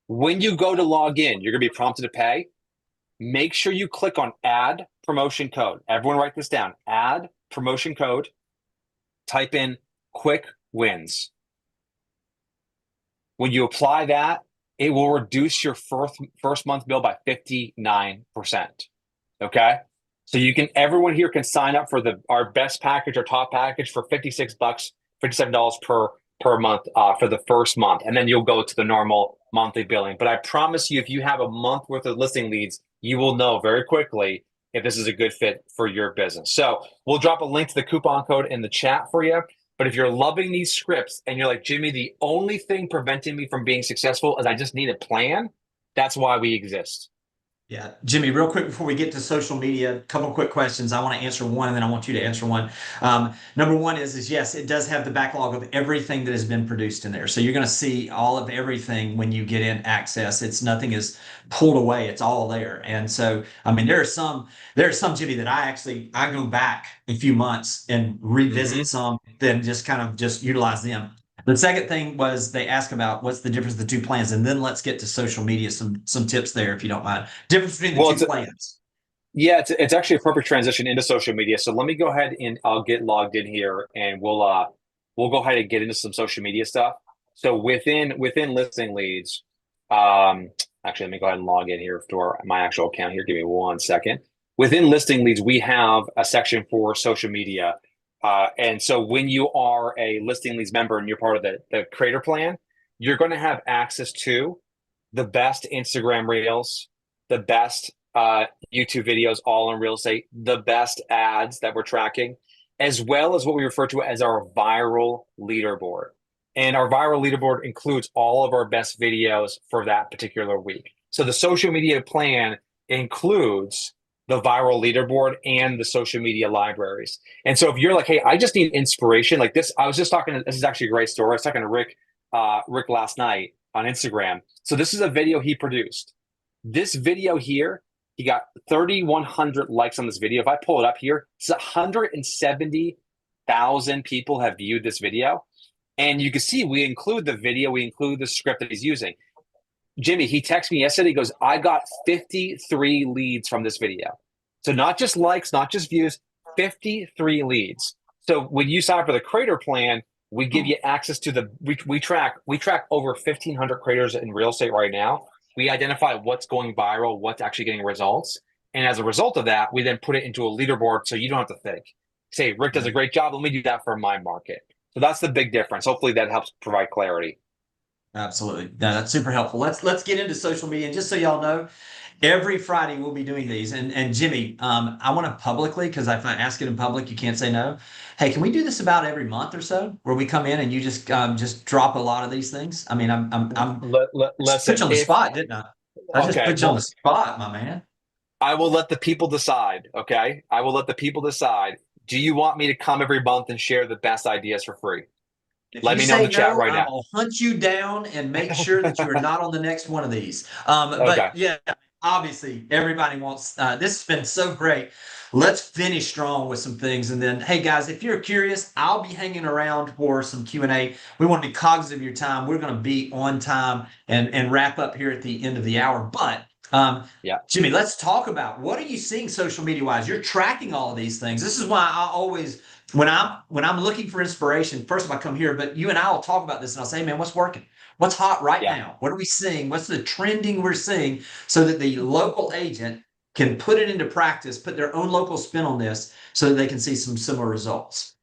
When you go to log in, you're going to be prompted to pay. Make sure you click on add promotion code. Everyone write this down. Add promotion code. Type in quick wins. When you apply that, it will reduce your first month bill by 59%. Okay? So everyone here can sign up for our best package, our top package for $56, $57 per month for the first month. And then you'll go to the normal monthly billing. But I promise you, if you have a month worth of listing leads, you will know very quickly if this is a good fit for your business. So we'll drop a link to the coupon code in the chat for you. But if you're loving these scripts and you're like, Jimmy, the only thing preventing me from being successful is I just need a plan, that's why we exist. Yeah. Jimmy, real quick before we get to social media, a couple of quick questions. I want to answer one and then I want you to answer one. Number one is yes, it does have the backlog of everything that has been produced in there. So you're going to see all of everything when you get in access. Nothing is pulled away. It's all there. And so, I mean, there are some, Jimmy, that I go back a few months and revisit some, then just kind of just utilize them. The second thing was they asked about what's the difference of the 2 plans, and then let's get to social media, some tips there if you don't mind. Difference between the 2 plans. Yeah, it's actually a perfect transition into social media. So let me go ahead and I'll get logged in here, and we'll go ahead and get into some social media stuff. So within listing leads, actually, let me go ahead and log in here to my actual account here. Give me 1 second. Within listing leads, we have a section for social media. And so when you are a listing leads member and you're part of the creator plan, you're going to have access to the best Instagram reels, the best YouTube videos, all in real estate, the best ads that we're tracking, as well as what we refer to as our viral leaderboard. And our viral leaderboard includes all of our best videos for that particular week. So the social media plan includes the viral leaderboard and the social media libraries. And so if you're like, hey, I just need inspiration, like this, I was just talking, this is actually a great story. I was talking to Rick last night on Instagram. So this is a video he produced. This video here, he got 3,100 likes on this video. If I pull it up here, it's 170,000 people have viewed this video. And you can see we include the video, we include the script that he's using. Jimmy, he texted me yesterday. He goes, I got 53 leads from this video. So not just likes, not just views, 53 leads. So when you sign up for the creator plan, we give you access to we track over 1,500 creators in real estate right now. We identify what's going viral, what's actually getting results. And as a result of that, we then put it into a leaderboard so you don't have to think. Say, Rick does a great job. Let me do that for my market. So that's the big difference. Hopefully that helps provide clarity. Absolutely. No, that's super helpful. Let's get into social media. And just so y'all know, every Friday we'll be doing these. And Jimmy, I want to publicly, because if I ask it in public, you can't say no. Hey, can we do this about every month or so, where we come in and you just drop a lot of these things? I mean, I'm just put you on the spot, didn't I? I just put you on the spot, my man. I will let the people decide. Okay, I will let the people decide. Do you want me to come every month and share the best ideas for free? Let me know in the chat right now. I'll hunt you down and make sure that you are not on the next one of these. Okay. But yeah, obviously everybody wants, this has been so great. Let's finish strong with some things. And then, hey guys, if you're curious, I'll be hanging around for some Q&A. We want to be cognizant of your time. We're going to be on time and wrap up here at the end of the hour. But yeah, Jimmy, let's talk about, what are you seeing social media wise? You're tracking all of these things. This is why I always, when I'm looking for inspiration, first of all, I come here, but you and I will talk about this and I'll say, hey, man, what's working? What's hot right now? What are we seeing? What's the trending we're seeing, so that the local agent can put it into practice, put their own local spin on this, so that they can see some similar results.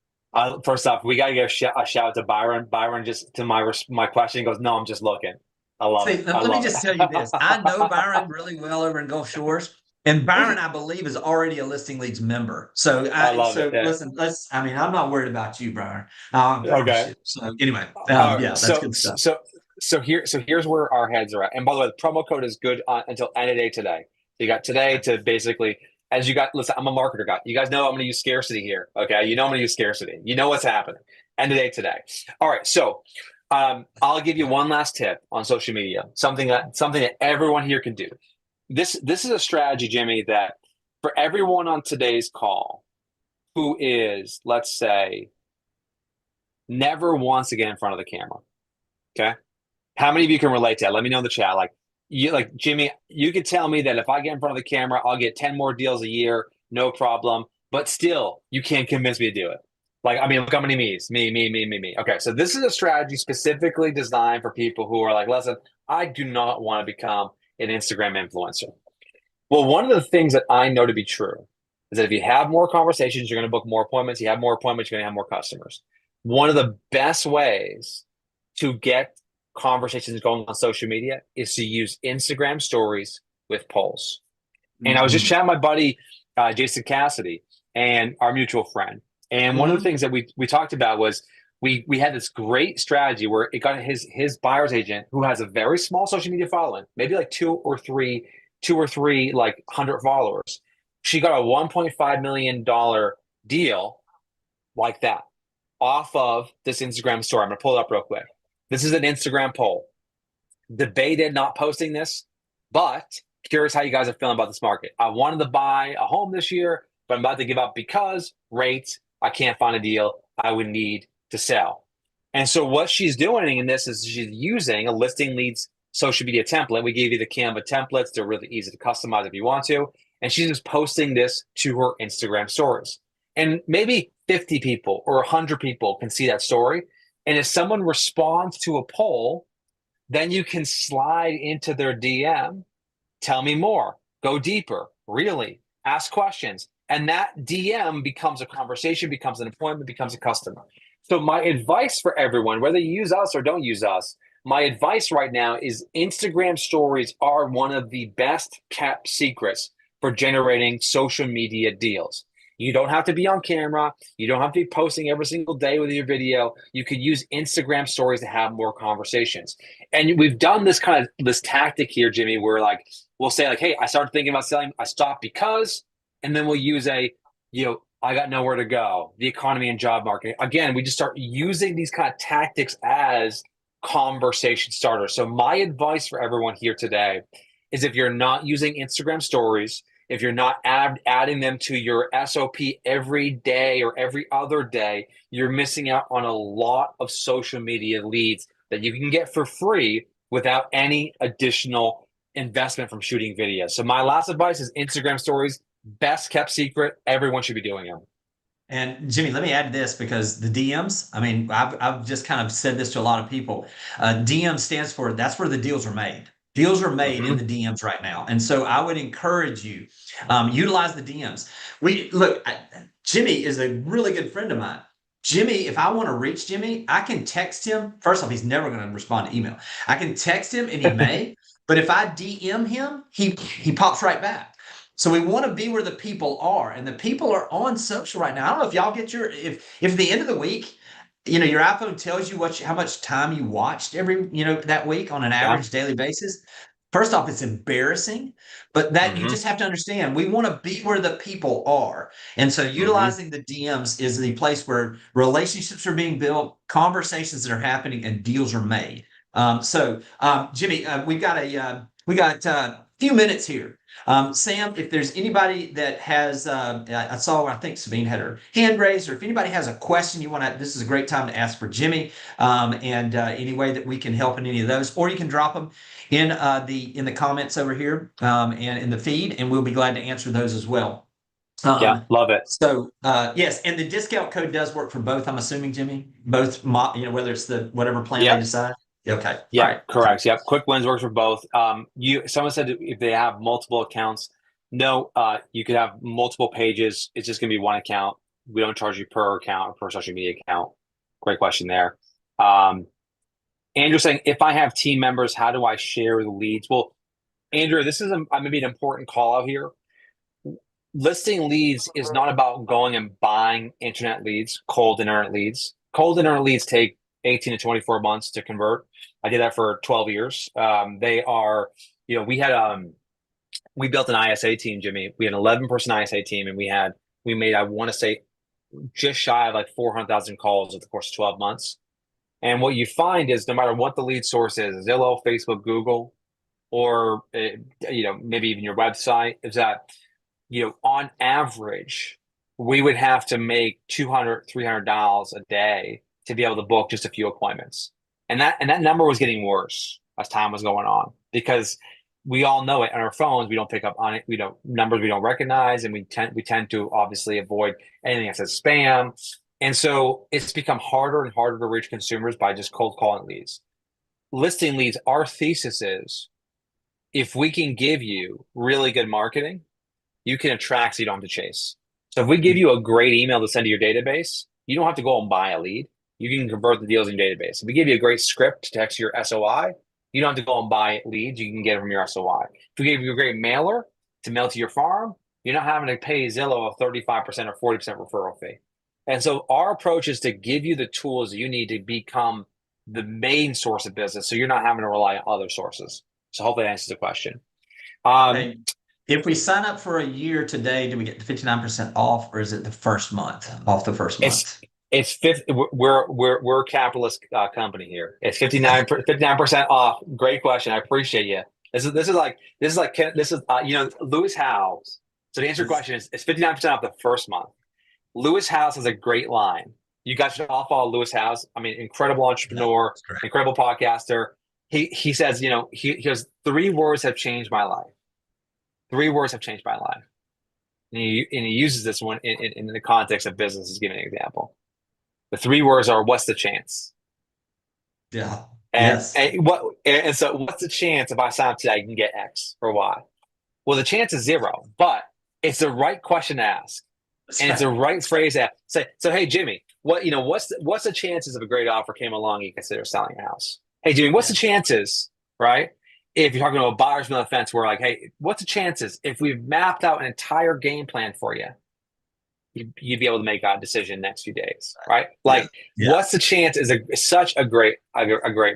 First off, we got to give a shout out to Byron. Byron, just to my question, goes, no, I'm just looking. I love it. Let me just tell you this. I know Byron really well over in Gulf Shores. And Byron, I believe, is already a Listing Leads member. So I love it. Yeah. Listen, I'm not worried about you, Byron. Okay. So anyway, yeah, that's good stuff. So here's where our heads are at. And by the way, the promo code is good until end of day today. So you got today to basically, listen, I'm a marketer guy. You guys know I'm going to use scarcity here. Okay. You know I'm going to use scarcity. You know what's happening. End of day today. All right. So I'll give you one last tip on social media, something that everyone here can do. This is a strategy, Jimmy, that for everyone on today's call who is, let's say, never wants to get in front of the camera. Okay. How many of you can relate to that? Let me know in the chat. Like Jimmy, you could tell me that if I get in front of the camera, I'll get 10 more deals a year, no problem. But still, you can't convince me to do it. Like, I mean, look how many me's. Me. Okay, so this is a strategy specifically designed for people who are like, listen, I do not want to become an Instagram influencer. Well, one of the things that I know to be true is that if you have more conversations, you're going to book more appointments. You have more appointments, you're going to have more customers. One of the best ways to get conversations going on social media is to use Instagram stories with polls. And I was just chatting with my buddy, Jason Cassidy, and our mutual friend. And one of the things that we talked about was we had this great strategy where it got his buyer's agent, who has a very small social media following, maybe like two or three like 100 followers. She got a $1.5 million deal like that off of this Instagram story. I'm going to pull it up real quick. This is an Instagram poll. Debated not posting this, but curious how you guys are feeling about this market. I wanted to buy a home this year, but I'm about to give up because rates, I can't find a deal. I would need to sell. And so what she's doing in this is she's using a Listing Leads social media template. We gave you the Canva templates. They're really easy to customize if you want to. And she's just posting this to her Instagram stories. And maybe 50 people or 100 people can see that story. And if someone responds to a poll, then you can slide into their DM, tell me more, go deeper, really, ask questions. And that DM becomes a conversation, becomes an appointment, becomes a customer. So my advice for everyone, whether you use us or don't use us, my advice right now is Instagram stories are one of the best kept secrets for generating social media deals. You don't have to be on camera. You don't have to be posting every single day with your video. You could use Instagram stories to have more conversations. And we've done this kind of this tactic here, Jimmy, where like we'll say like, hey, I started thinking about selling, I stopped because, and then we'll use I got nowhere to go, the economy and job market. Again, we just start using these kind of tactics as conversation starters. So my advice for everyone here today is if you're not using Instagram stories, if you're not adding them to your SOP every day or every other day, you're missing out on a lot of social media leads that you can get for free without any additional investment from shooting videos. So my last advice is Instagram stories, best kept secret. Everyone should be doing them. And Jimmy, let me add to this because the DMs, I mean, I've just kind of said this to a lot of people. DM stands for that's where the deals are made. Deals are made in the DMs right now. And so I would encourage you, utilize the DMs. Jimmy is a really good friend of mine. Jimmy, if I want to reach Jimmy, I can text him. First off, he's never going to respond to email. I can text him and he may, but if I DM him, he pops right back. So we want to be where the people are, and the people are on social right now. I don't know if y'all get if at the end of the week, your iPhone tells you how much time you watched that week on an Yeah. average daily basis. First off, it's embarrassing, but that you just have to understand we want to be where the people are. And so utilizing the DMs is the place where relationships are being built, conversations that are happening, and deals are made. Jimmy, we got a few minutes here. Sam, if there's anybody that has, I think Sabine had her hand raised, or if anybody has a question this is a great time to ask for Jimmy, and any way that we can help in any of those, or you can drop them in the comments over here, and in the feed, and we'll be glad to answer those as well. Yeah, love it. Yes, and the discount code does work for both, I'm assuming, Jimmy, both, whether it's the whatever plan they decide. Okay. Yeah, All right. correct. Yep. Quick wins works for both. Someone said if they have multiple accounts, no, you could have multiple pages. It's just gonna be one account. We don't charge you per account or per social media account. Great question there. Andrew saying, if I have team members, how do I share the leads? Well, Andrew, this is maybe an important call out here. Listing leads is not about going and buying internet leads, cold internet leads. Cold internet leads take 18 to 24 months to convert. I did that for 12 years. They are, we built an ISA team, Jimmy. We had an 11-person ISA team, and we made, I want to say, just shy of like 400,000 calls over the course of 12 months. And what you find is no matter what the lead source is, Zillow, Facebook, Google, or, maybe even your website, is that, on average, we would have to make $200, $300 a day to be able to book just a few appointments. And that number was getting worse as time was going on, because we all know it on our phones. We don't pick up on it. Numbers we don't recognize, and we tend to obviously avoid anything that says spam. And so it's become harder and harder to reach consumers by just cold calling leads. Listing leads, our thesis is if we can give you really good marketing, you can attract so you don't have to chase. So if we give you a great email to send to your database, you don't have to go and buy a lead. You can convert the deals in your database. If we give you a great script to text your SOI, you don't have to go and buy leads. You can get it from your SOI. If we give you a great mailer to mail to your farm, you're not having to pay Zillow a 35% or 40% referral fee. And so our approach is to give you the tools you need to become the main source of business, so you're not having to rely on other sources. So hopefully that answers the question. Hey, if we sign up for a year today, do we get the 59% off, or is it the first month off the first month? It's fifth. We're a capitalist company here. It's 59% off. Great question. I appreciate you. This is Lewis Howes. So to answer your question, it's 59% off the first month. Lewis Howes has a great line. You guys should all follow Lewis Howes. I mean, incredible entrepreneur, incredible podcaster. He says, he has 3 words have changed my life. 3 words have changed my life. And he uses this one in the context of business. He's giving an example. The 3 words are, what's the chance? Yeah. And, Yes. and what and so what's the chance if I sign up today I can get X or Y? Well, the chance is zero, but it's the right question to ask. That's And it's the right. right phrase to say, so hey Jimmy, what's the chances if a great offer came along you consider selling a house? Hey Jimmy, what's Yeah. the chances, right? If you're talking about buyer's no offense, we're like, hey, what's the chances if we've mapped out an entire game plan for you? You'd be able to make a decision next few days, right? Yeah. Like, Yeah. what's the chance is such a great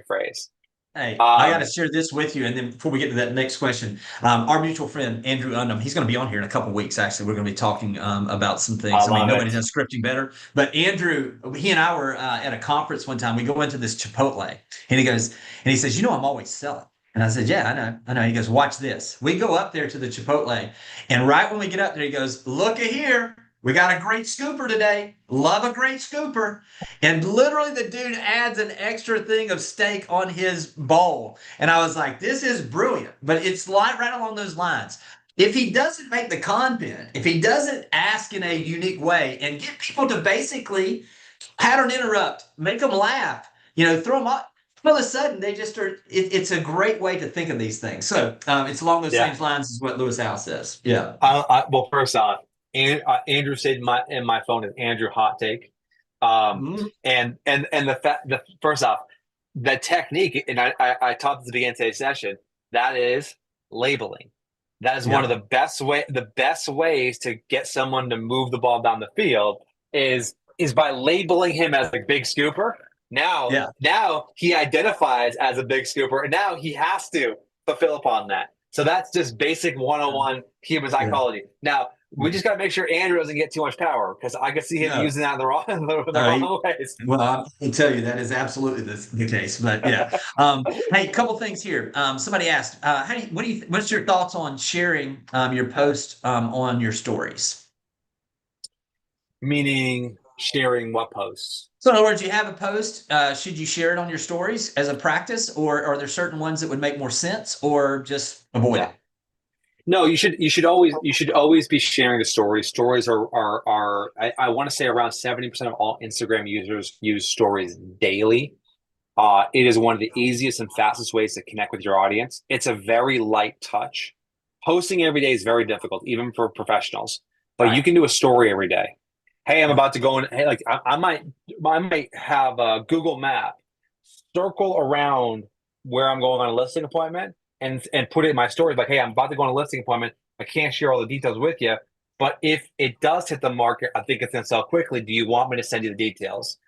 phrase. Hey, I got to Um, share this with you. And then before we get to that next question, our mutual friend, Andrew Undum, he's going to be on here in a couple of weeks. Actually, we're going to be talking about some I things. I mean, love nobody it. does scripting better. But Andrew, he and I were at a conference one time. We go into this Chipotle and he goes, and he says, I'm always selling. And I said, yeah, I know. I know. He goes, watch this. We go up there to the Chipotle. And right when we get up there, he goes, look at here. We got a great scooper today. Love a great scooper. And literally, the dude adds an extra thing of steak on his bowl. And I was like, this is brilliant. But it's like right along those lines. If he doesn't make the content, if he doesn't ask in a unique way and get people to basically pattern interrupt, make them laugh, throw them off, all of a sudden they just are. It's a great way to think of these things. So it's along those Yeah. same lines as what Lewis Howe says. Yeah. Well, first off, Andrew said my phone is Andrew Hot Take. Mhm. And the first off, the technique, and I taught this at the beginning of today's session, that is labeling. That is one of Yeah. the best ways to get someone to move the ball down the field is by labeling him as a big scooper. Now, Yeah. now he identifies as a big scooper, and now he has to fulfill upon that. So that's just basic 101 human Yeah. psychology. Now, we Yeah. just got to make sure Andrew doesn't get too much power because I can see him No. using that in the wrong the No, wrong ways. well, I can tell you that is absolutely the case. But yeah, hey, a couple things here. Somebody asked, what's your thoughts on sharing your post on your stories? Meaning sharing what posts? So, in other words, you have a post. Should you share it on your stories as a practice, or are there certain ones that would make more sense, or just avoid Yeah. it? No, you should always be sharing the stories. Stories are I want to say around 70% of all Instagram users use stories daily. It is one of the easiest and fastest ways to connect with your audience. It's a very light touch. Posting every day is very difficult, even for professionals. But you Right. can do a story every day. Hey, I'm Yeah. about to go in. Hey, like I might have a Google map circle around where I'm going on a listing appointment and put it in my stories like, hey, I'm about to go on a listing appointment. I can't share all the details with you, but if it does hit the market, I think it's going to sell quickly. Do you want me to send you the details?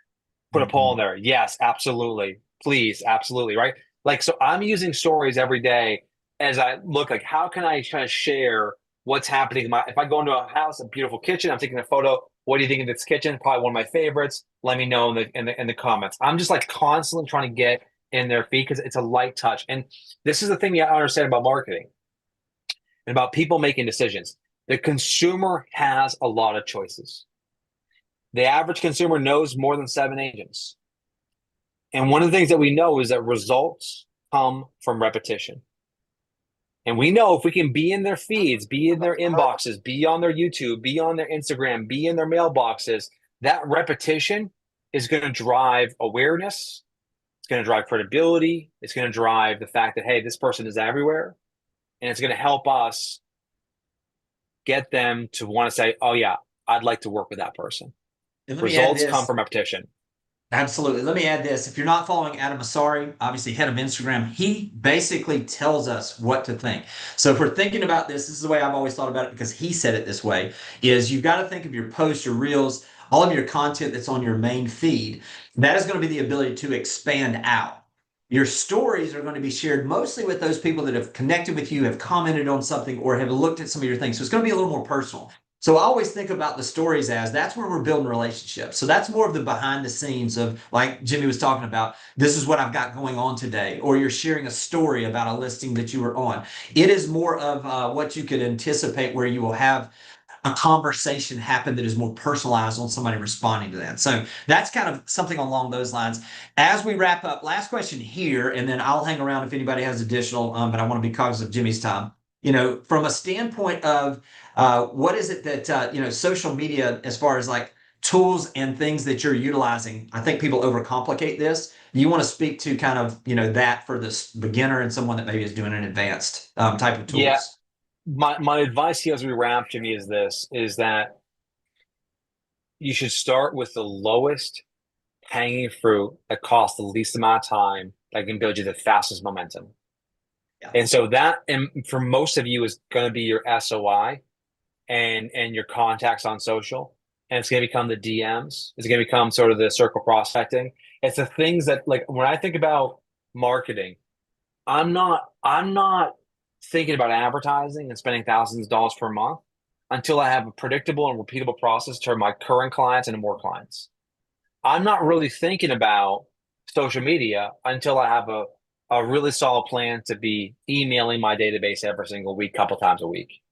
Put a poll in Mhm. there. Yes, absolutely. Please, absolutely. Right. Like, so I'm using stories every day as I look like, how can I kind of share what's happening? If I go into a house, a beautiful kitchen, I'm taking a photo. What do you think of this kitchen? Probably one of my favorites. Let me know in the comments. I'm just like constantly trying to get in their feed because it's a light touch. And this is the thing you understand about marketing and about people making decisions. The consumer has a lot of choices. The average consumer knows more than 7 agents. And one of the things that we know is that results come from repetition. And we know if we can be in their feeds, be in their inboxes, be on their YouTube, be on their Instagram, be in their mailboxes, that repetition is going to drive awareness. It's going to drive credibility. It's going to drive the fact that, hey, this person is everywhere. And it's going to help us get them to want to say, oh, yeah, I'd like to work with that person. And let me add Results come this. from repetition. Absolutely. Let me add this. If you're not following Adam Asari, obviously head of Instagram, he basically tells us what to think. So if we're thinking about this is the way I've always thought about it because he said it this way, is you've got to think of your posts, your reels, all of your content that's on your main feed. That is going to be the ability to expand out. Your stories are going to be shared mostly with those people that have connected with you, have commented on something, or have looked at some of your things. So it's going to be a little more personal. So I always think about the stories as that's where we're building relationships. So that's more of the behind the scenes of like Jimmy was talking about, this is what I've got going on today, or you're sharing a story about a listing that you were on. It is more of what you could anticipate where you will have a conversation happen that is more personalized on somebody responding to that. So that's kind of something along those lines. As we wrap up, last question here, and then I'll hang around if anybody has additional, but I want to be cognizant of Jimmy's time. From a standpoint of what is it that social media, as far as like tools and things that you're utilizing. I think people overcomplicate this. You want to speak to kind of, that for this beginner and someone that maybe is doing an advanced type of Yeah, tools. my advice here as we wrap, Jimmy, is this: is that you should start with the lowest hanging fruit that costs the least amount of time that can build you the fastest momentum. Yeah. And so that, and for most of you, is going to be your SOI and your contacts on social. And it's going to become the DMs. It's going to become sort of the circle prospecting. It's the things that, like, when I think about marketing, I'm not thinking about advertising and spending thousands of dollars per month until I have a predictable and repeatable process to turn my current clients into more clients. I'm not really thinking about social media until I have a really solid plan to be emailing my database every single week, couple times a week.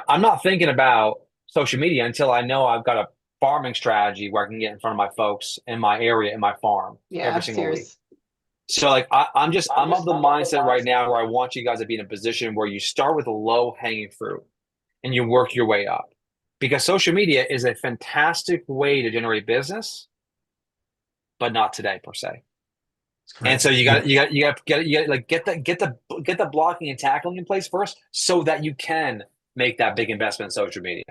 I'm not thinking about social media until I know I've got a farming strategy where I can get in front of my folks in my area, in my farm Yeah, every single week. serious. So like I'm of the mindset right now where I want you guys to be in a position where you start with a low hanging fruit and you work your way up. Because social media is a fantastic way to generate business, but not today per se. And so you got like get the blocking and tackling in place first so that you can make that big investment in social media.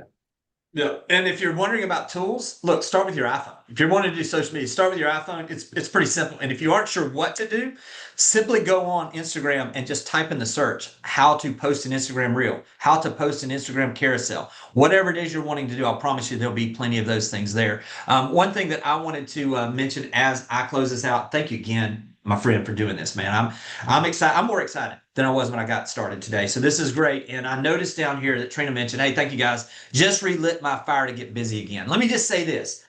Yeah. And if you're wondering about tools, look, start with your iPhone. If you're wanting to do social media, start with your iPhone. It's pretty simple. And if you aren't sure what to do, simply go on Instagram and just type in the search how to post an Instagram reel, how to post an Instagram carousel, whatever it is you're wanting to do. I'll promise you there'll be plenty of those things there. One thing that I wanted to mention as I close this out, thank you again, my friend, for doing this, man. I'm excited. I'm more excited than I was when I got started today. So this is great. And I noticed down here that Trina mentioned, hey, thank you guys. Just relit my fire to get busy again. Let me just say this.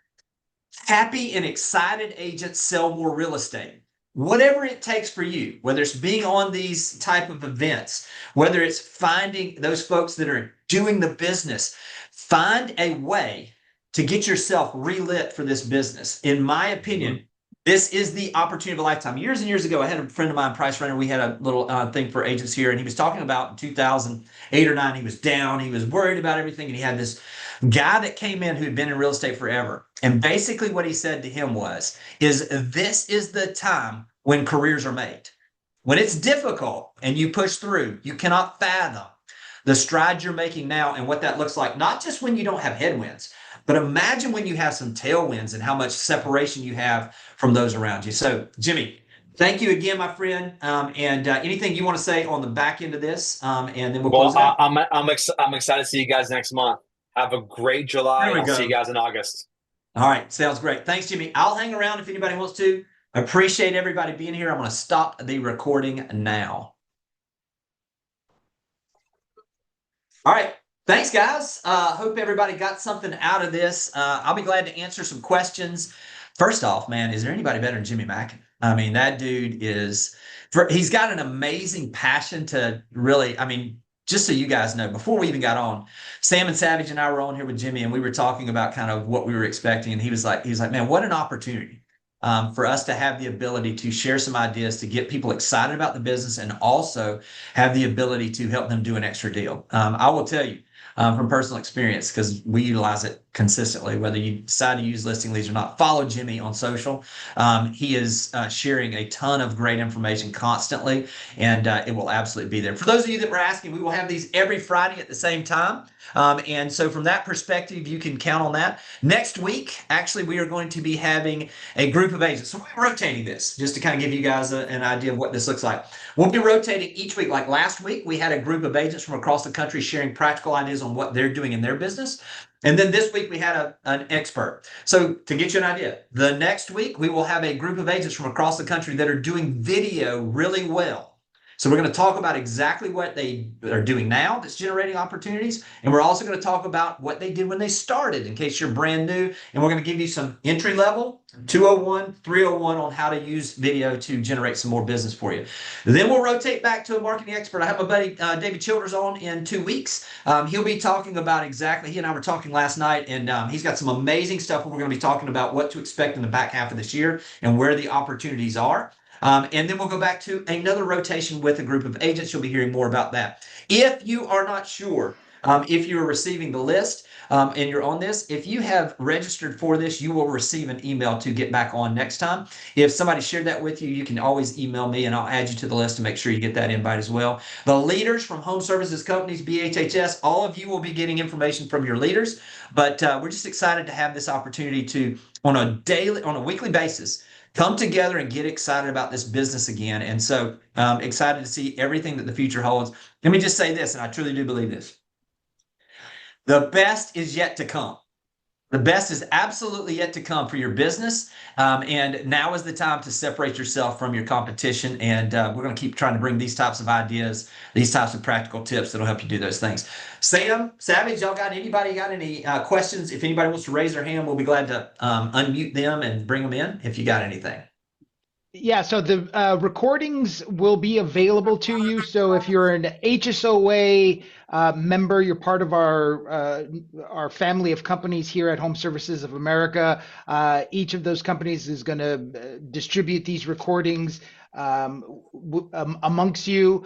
Happy and excited agents sell more real estate. Whatever it takes for you, whether it's being on these type of events, whether it's finding those folks that are doing the business, find a way to get yourself relit for this business. In my opinion, this is the opportunity of a lifetime. Years and years ago, I had a friend of mine, Price Runner. We had a little thing for agents here, and he was talking about in 2008 or 9, he was down. He was worried about everything, and he had this guy that came in who had been in real estate forever. And basically what he said to him is this is the time when careers are made. When it's difficult and you push through, you cannot fathom the strides you're making now and what that looks like, not just when you don't have headwinds, but imagine when you have some tailwinds and how much separation you have from those around you. So, Jimmy, thank you again, my friend. And anything you want to say on the back end of this, and then we'll close it out. I'm excited to see you guys next month. Have a great July. There we I'll go. see you guys in August. All right, sounds great. Thanks, Jimmy. I'll hang around if anybody wants to. I appreciate everybody being here. I'm going to stop the recording now. All right. Thanks, guys. Hope everybody got something out of this. I'll be glad to answer some questions. First off, man, is there anybody better than Jimmy Mackin? I mean, that dude he's got an amazing passion to really, just so you guys know, before we even got on, Sam and Savage and I were on here with Jimmy, and we were talking about kind of what we were expecting. And he was like, man, what an opportunity for us to have the ability to share some ideas to get people excited about the business and also have the ability to help them do an extra deal. I will tell you, from personal experience, because we utilize it consistently, whether you decide to use listing leads or not. Follow Jimmy on social. He is sharing a ton of great information constantly, and it will absolutely be there. For those of you that were asking, we will have these every Friday at the same time. And so from that perspective, you can count on that. Next week, actually, we are going to be having a group of agents. So we're rotating this just to kind of give you guys an idea of what this looks like. We'll be rotating each week. Like last week, we had a group of agents from across the country sharing practical ideas on what they're doing in their business. And then this week we had an expert. So to get you an idea, the next week we will have a group of agents from across the country that are doing video really well. So we're going to talk about exactly what they are doing now that's generating opportunities. And we're also going to talk about what they did when they started in case you're brand new. And we're going to give you some entry level, 201, 301 on how to use video to generate some more business for you. Then we'll rotate back to a marketing expert. I have my buddy David Childers on in 2 weeks. He'll be talking about he and I were talking last night, and he's got some amazing stuff. We're going to be talking about what to expect in the back half of this year and where the opportunities are. And then we'll go back to another rotation with a group of agents. You'll be hearing more about that. If you are not sure If you're receiving the list and you're on this, if you have registered for this, you will receive an email to get back on next time. If somebody shared that with you, you can always email me and I'll add you to the list to make sure you get that invite as well. The leaders from home services companies, BHHS, all of you will be getting information from your leaders. But we're just excited to have this opportunity to, on a weekly basis, come together and get excited about this business again. And so excited to see everything that the future holds. Let me just say this, and I truly do believe this. The best is yet to come. The best is absolutely yet to come for your business. And now is the time to separate yourself from your competition. And we're going to keep trying to bring these types of ideas, these types of practical tips that'll help you do those things. Sam, Savage, y'all got any questions? If anybody wants to raise their hand, we'll be glad to unmute them and bring them in if you got anything. Yeah, so the recordings will be available to you. So if you're an HSOA member, you're part of our family of companies here at Home Services of America. Each of those companies is going to distribute these recordings amongst you.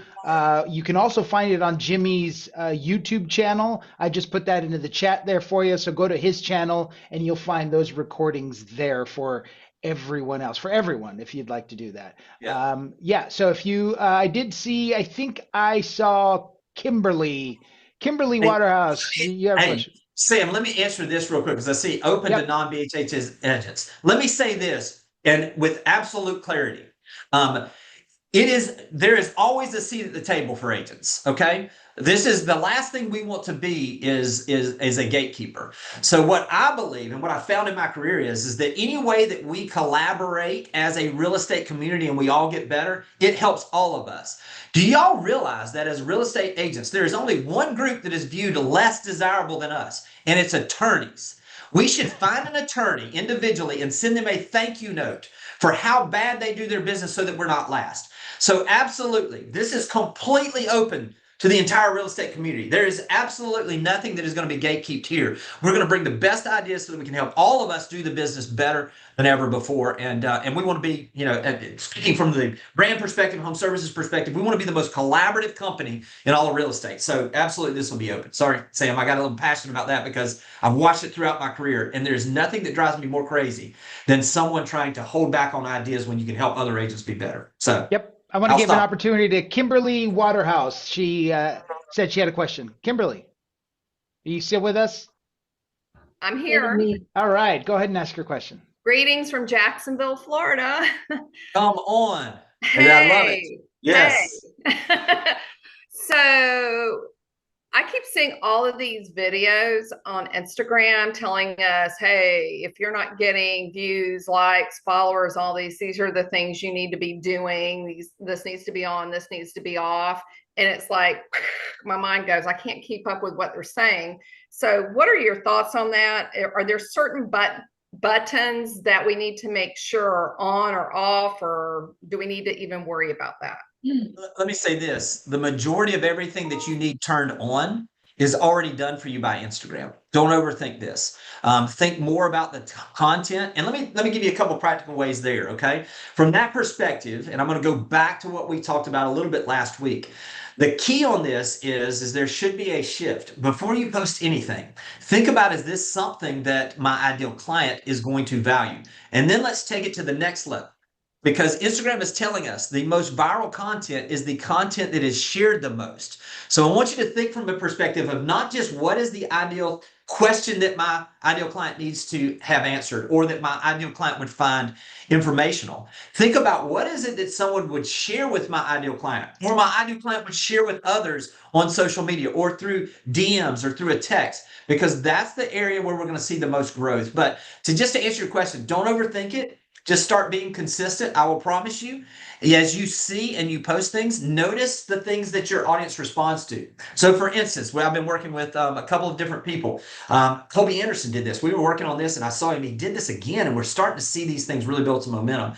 You can also find it on Jimmy's YouTube channel. I just put that into the chat there for you. So go to his channel and you'll find those recordings there for everyone else, for everyone, if you'd like to do that. Yeah. So if you, I did see, I think I saw Kimberly Waterhouse. You have a question? Sam, let me answer this real quick because I see open to non-BHHS agents. Let me say this, and with absolute clarity. There is always a seat at the table for agents. Okay. This is the last thing we want to be is a gatekeeper. So what I believe and what I found in my career is that any way that we collaborate as a real estate community and we all get better, it helps all of us. Do y'all realize that as real estate agents, there is only one group that is viewed less desirable than us, and it's attorneys. We should find an attorney individually and send them a thank you note for how bad they do their business so that we're not last. So absolutely, this is completely open to the entire real estate community. There is absolutely nothing that is going to be gatekept here. We're going to bring the best ideas so that we can help all of us do the business better than ever before. And we want to be, speaking from the brand perspective, home services perspective, we want to be the most collaborative company in all of real estate. So absolutely, this will be open. Sorry, Sam, I got a little passionate about that because I've watched it throughout my career, and there's nothing that drives me more crazy than someone trying to hold back on ideas when you can help other agents be better. So yep. I want to give an opportunity to Kimberly Waterhouse. She said she had a question. Kimberly, are you still with us? I'm here. All right, go ahead and ask your question. Greetings from Jacksonville, Florida. Come on. Hey. I love it. Yes. Hey. So I keep seeing all of these videos on Instagram telling us, hey, if you're not getting views, likes, followers, all these are the things you need to be doing. This needs to be on, this needs to be off. And it's like, my mind goes, I can't keep up with what they're saying. So what are your thoughts on that? Are there certain buttons that we need to make sure are on or off, or do we need to even worry about that? Let me say this. The majority of everything that you need turned on is already done for you by Instagram. Don't overthink this. Think more about the content. And let me give you a couple practical ways there, okay? From that perspective, and I'm going to go back to what we talked about a little bit last week. The key on this is there should be a shift. Before you post anything, think about, is this something that my ideal client is going to value? And then let's take it to the next level. Because Instagram is telling us the most viral content is the content that is shared the most. So I want you to think from a perspective of not just what is the ideal question that my ideal client needs to have answered or that my ideal client would find informational. Think about what is it that someone would share with my ideal client or my ideal client would share with others on social media or through DMs or through a text, because that's the area where we're going to see the most growth. But just to answer your question, don't overthink it. Just start being consistent. I will promise you, as you see and you post things, notice the things that your audience responds to. So for instance, I've been working with a couple of different people. Kobe Anderson did this. We were working on this and I saw him. He did this again, and we're starting to see these things really build some momentum.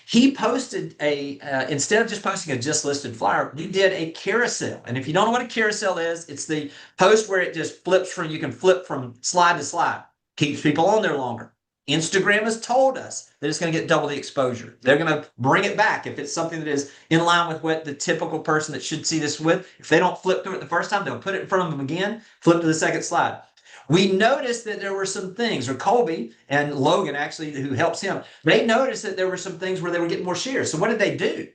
He posted instead of just posting a just listed flyer, we did a carousel. And if you don't know what a carousel is, it's the post where it just flips you can flip from slide to slide. Keeps people on there longer. Instagram has told us that it's going to get double the exposure. They're going to bring it back if it's something that is in line with what the typical person that should see this with. If they don't flip through it the first time, they'll put it in front of them again, flip to the second slide. We noticed that there were some things, or Colby and Logan actually, who helps him, they noticed that there were some things where they were getting more shares. So what did they do?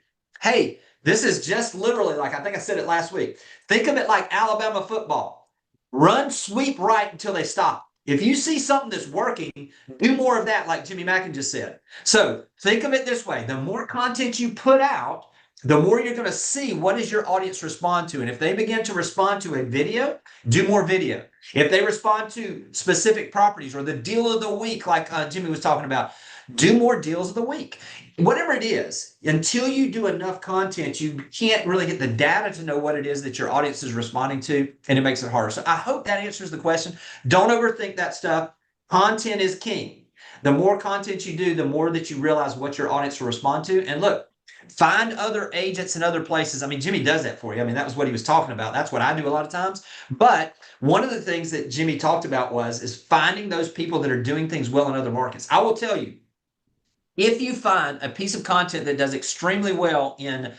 Hey, this is just literally like, I think I said it last week. Think of it like Alabama football. Run, sweep right until they stop. If you see something that's working, do more of that, like Jimmy Mackin just said. So think of it this way. The more content you put out, the more you're going to see what does your audience respond to. And if they begin to respond to a video, do more video. If they respond to specific properties or the deal of the week, like Jimmy was talking about, do more deals of the week. Whatever it is, until you do enough content, you can't really get the data to know what it is that your audience is responding to, and it makes it harder. So I hope that answers the question. Don't overthink that stuff. Content is king. The more content you do, the more that you realize what your audience will respond to. And look, find other agents in other places. I mean, Jimmy does that for you. I mean, that was what he was talking about. That's what I do a lot of times. But one of the things that Jimmy talked about is finding those people that are doing things well in other markets. I will tell you, if you find a piece of content that does extremely well in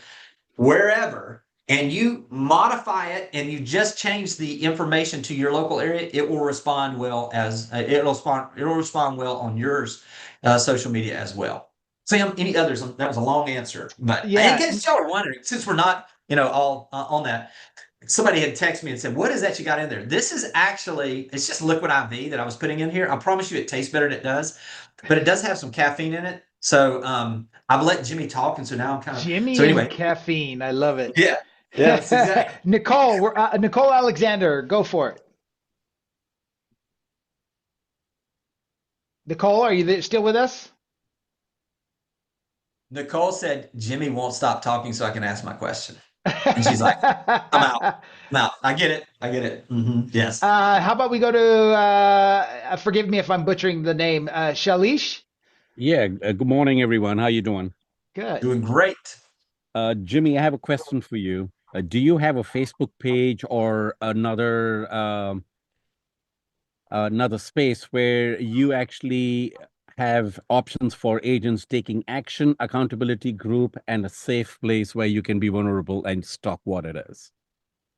wherever, and you modify it and you just change the information to your local area, it will respond well as it'll respond well on yours social media as well. Sam, any others? That was a long answer, but Yeah. in case y'all are wondering, since we're not, all on that, somebody had texted me and said, "What is that you got in there?" This is actually, it's just liquid IV that I was putting in here. I promise you, it tastes better than it does, but it does have some caffeine in it. So I've let Jimmy talk, and so now I'm kind of Jimmy so anyway. and caffeine. I love it. Yeah, that's exactly. Nicole, Nicole Alexander, go for it. Nicole, are you still with us? Nicole said Jimmy won't stop talking, so I can ask my question. And she's like, "I'm out. I'm out." I get it. I get it. Yes. How about we go to? Forgive me if I'm butchering the name. Shalish. Yeah, good morning, everyone. How you doing? Good. Doing great. Jimmy, I have a question for you. Do you have a Facebook page or another space where you actually have options for agents taking action, accountability group, and a safe place where you can be vulnerable and talk what it is?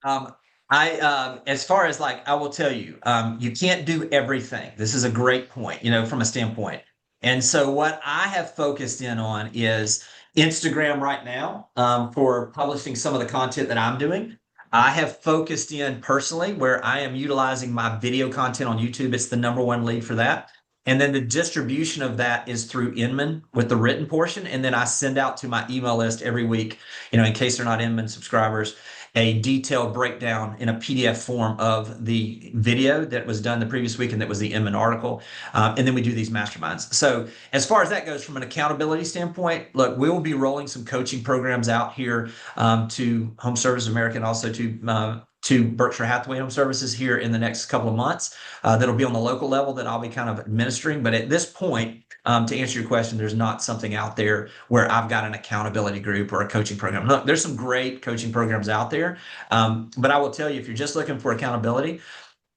As far as I will tell you, you can't do everything. This is a great point, from a standpoint. And so what I have focused in on is Instagram right now, for publishing some of the content that I'm doing. I have focused in personally where I am utilizing my video content on YouTube. It's the number one lead for that. And then the distribution of that is through Inman with the written portion. And then I send out to my email list every week, in case they're not Inman subscribers, a detailed breakdown in a PDF form of the video that was done the previous week and that was the Inman article. And then we do these masterminds. So as far as that goes from an accountability standpoint, look, we will be rolling some coaching programs out here to Home Service America and also to Berkshire Hathaway Home Services here in the next couple of months. That'll be on the local level that I'll be kind of administering. But at this point, to answer your question, there's not something out there where I've got an accountability group or a coaching program. Look, there's some great coaching programs out there. But I will tell you, if you're just looking for accountability,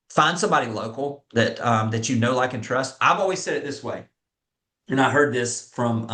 find somebody local that like, and trust. I've always said it this way, and I heard this from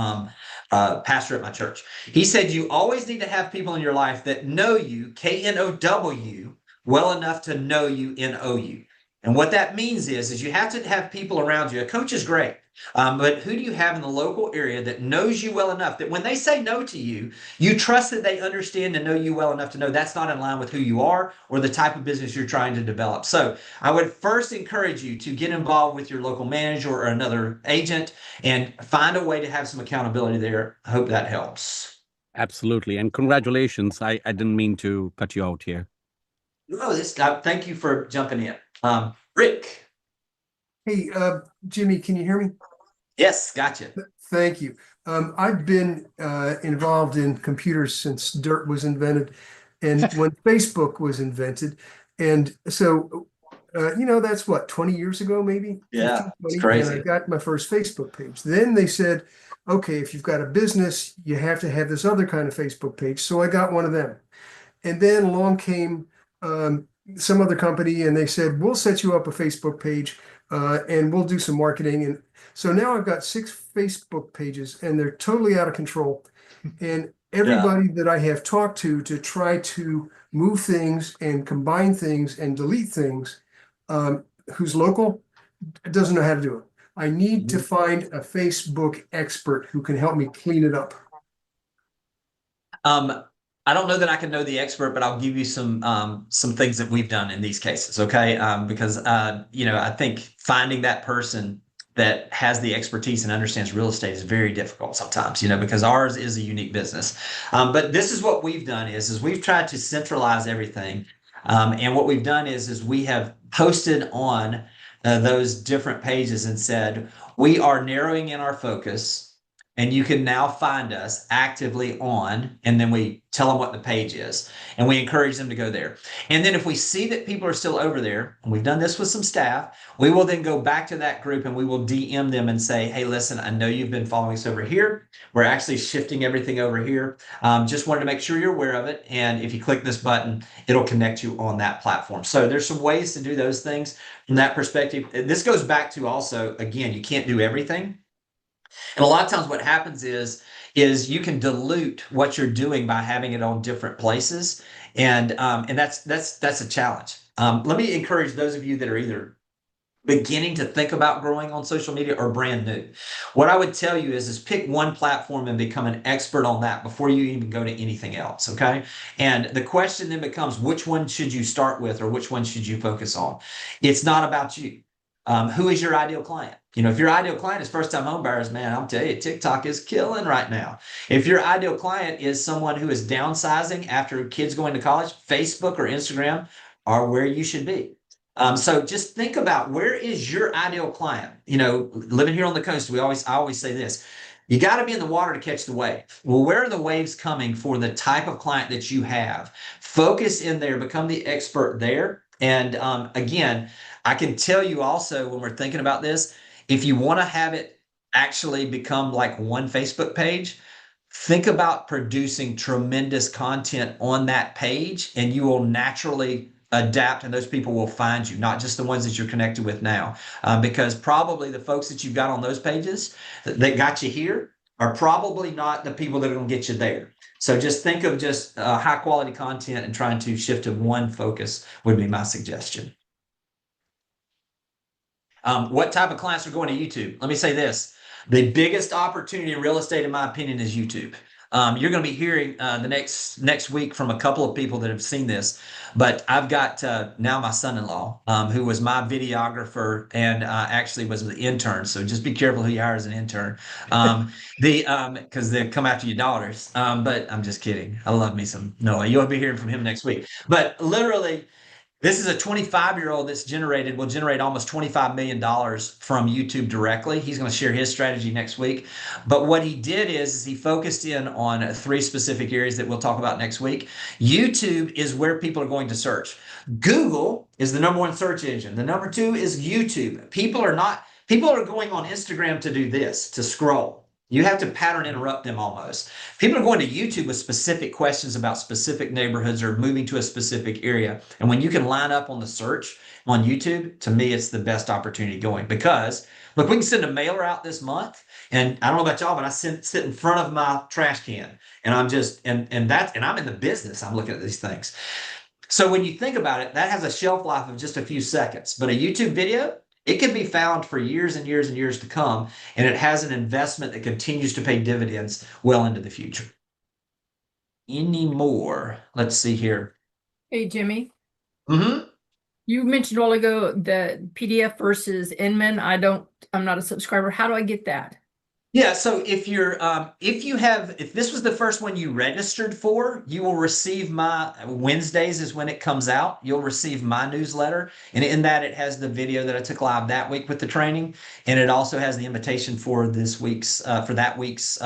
pastor at my church. He said, you always need to have people in your life that know you, K-N-O-W, well enough to know you, N-O-U. And what that means is you have to have people around you. A coach is great, but who do you have in the local area that knows you well enough that when they say no to you, you trust that they understand and know you well enough to know that's not in line with who you are or the type of business you're trying to develop. So I would first encourage you to get involved with your local manager or another agent and find a way to have some accountability there. I hope that helps. Absolutely. And congratulations. I didn't mean to cut you out here. No, thank you for jumping in. Rick. Hey, Jimmy, can you hear me? Yes, gotcha. Thank you. I've been involved in computers since dirt was invented and when Facebook was invented. And so, that's what, 20 years ago, maybe? Yeah, 15, it's crazy. And I got my first Facebook page. Then they said, okay, if you've got a business, you have to have this other kind of Facebook page. So I got one of them. And then along came some other company and they said, we'll set you up a Facebook page and we'll do some marketing. And So now I've got 6 Facebook pages and they're totally out of control. And everybody that I have talked to try to move things and combine things and delete things, who's local, doesn't know how to do it. I need to find a Facebook expert who can help me clean it up. I don't know that I can know the expert, but I'll give you some things that we've done in these cases, okay? Because I think finding that person that has the expertise and understands real estate is very difficult sometimes, because ours is a unique business. But this is what we've done is we've tried to centralize everything. And what we've done is we have posted on those different pages and said, we are narrowing in our focus. And you can now find us actively on, and then we tell them what the page is, and we encourage them to go there. And then if we see that people are still over there, and we've done this with some staff, we will then go back to that group and we will DM them and say, hey, listen, I know you've been following us over here. We're actually shifting everything over here. Just wanted to make sure you're aware of it. And if you click this button, it'll connect you on that platform. So there's some ways to do those things from that perspective. This goes back to also, again, you can't do everything. And a lot of times what happens is you can dilute what you're doing by having it on different places. And that's a challenge. Let me encourage those of you that are either beginning to think about growing on social media or brand new. What I would tell you is pick one platform and become an expert on that before you even go to anything else, okay? And the question then becomes, which one should you start with or which one should you focus on? It's not about you. Who is your ideal client? If your ideal client is first-time home buyers, man, I'll tell you, TikTok is killing right now. If your ideal client is someone who is downsizing after kids going to college, Facebook or Instagram are where you should be. So just think about, where is your ideal client? Living here on the coast, I always say this: you got to be in the water to catch the wave. Well, where are the waves coming for the type of client that you have? Focus in there, become the expert there. And again, I can tell you also, when we're thinking about this, if you want to have it actually become like one Facebook page, think about producing tremendous content on that page, and you will naturally adapt, and those people will find you, not just the ones that you're connected with now. Because probably the folks that you've got on those pages that got you here are probably not the people that are going to get you there. So just think of just high quality content and trying to shift to one focus would be my suggestion. What type of clients are going to YouTube? Let me say this. The biggest opportunity in real estate, in my opinion, is YouTube. You're going to be hearing the next week from a couple of people that have seen this, but I've got now my son-in-law, who was my videographer and actually was the intern. So just be careful who you hire as an intern, because they'll come after your daughters. But I'm just kidding. I love me some Noah. You'll be hearing from him next week. But literally, this is a 25-year-old will generate almost $25 million from YouTube directly. He's going to share his strategy next week. But what he did is he focused in on 3 specific areas that we'll talk about next week. YouTube is where people are going to search. Google is the #1 search engine. The number 2 is YouTube. People are going on Instagram to do this, to scroll. You have to pattern interrupt them almost. People are going to YouTube with specific questions about specific neighborhoods or moving to a specific area. And when you can line up on the search on YouTube, to me, it's the best opportunity going. Because, look, we can send a mailer out this month. And I don't know about y'all, but I sit in front of my trash can. And I'm just, and I'm in the business. I'm looking at these things. So when you think about it, that has a shelf life of just a few seconds. But a YouTube video, it can be found for years and years and years to come, and it has an investment that continues to pay dividends well into the future. Any more? Let's see here. Hey, Jimmy. Mm-hmm. You mentioned a while ago the PDF versus Inman. I'm not a subscriber. How do I get that? Yeah, so if this was the first one you registered for, you will receive my Wednesdays is when it comes out. You'll receive my newsletter, and in that it has the video that I took live that week with the training, and it also has the invitation for that week's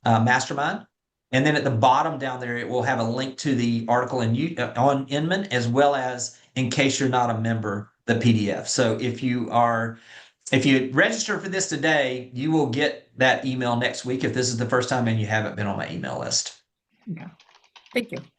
mastermind. And then at the bottom down there, it will have a link to the article on Inman, as well as, in case you're not a member, the PDF. So if you register for this today, you will get that email next week if this is the first time and you haven't been on my email list. Okay. Thank you.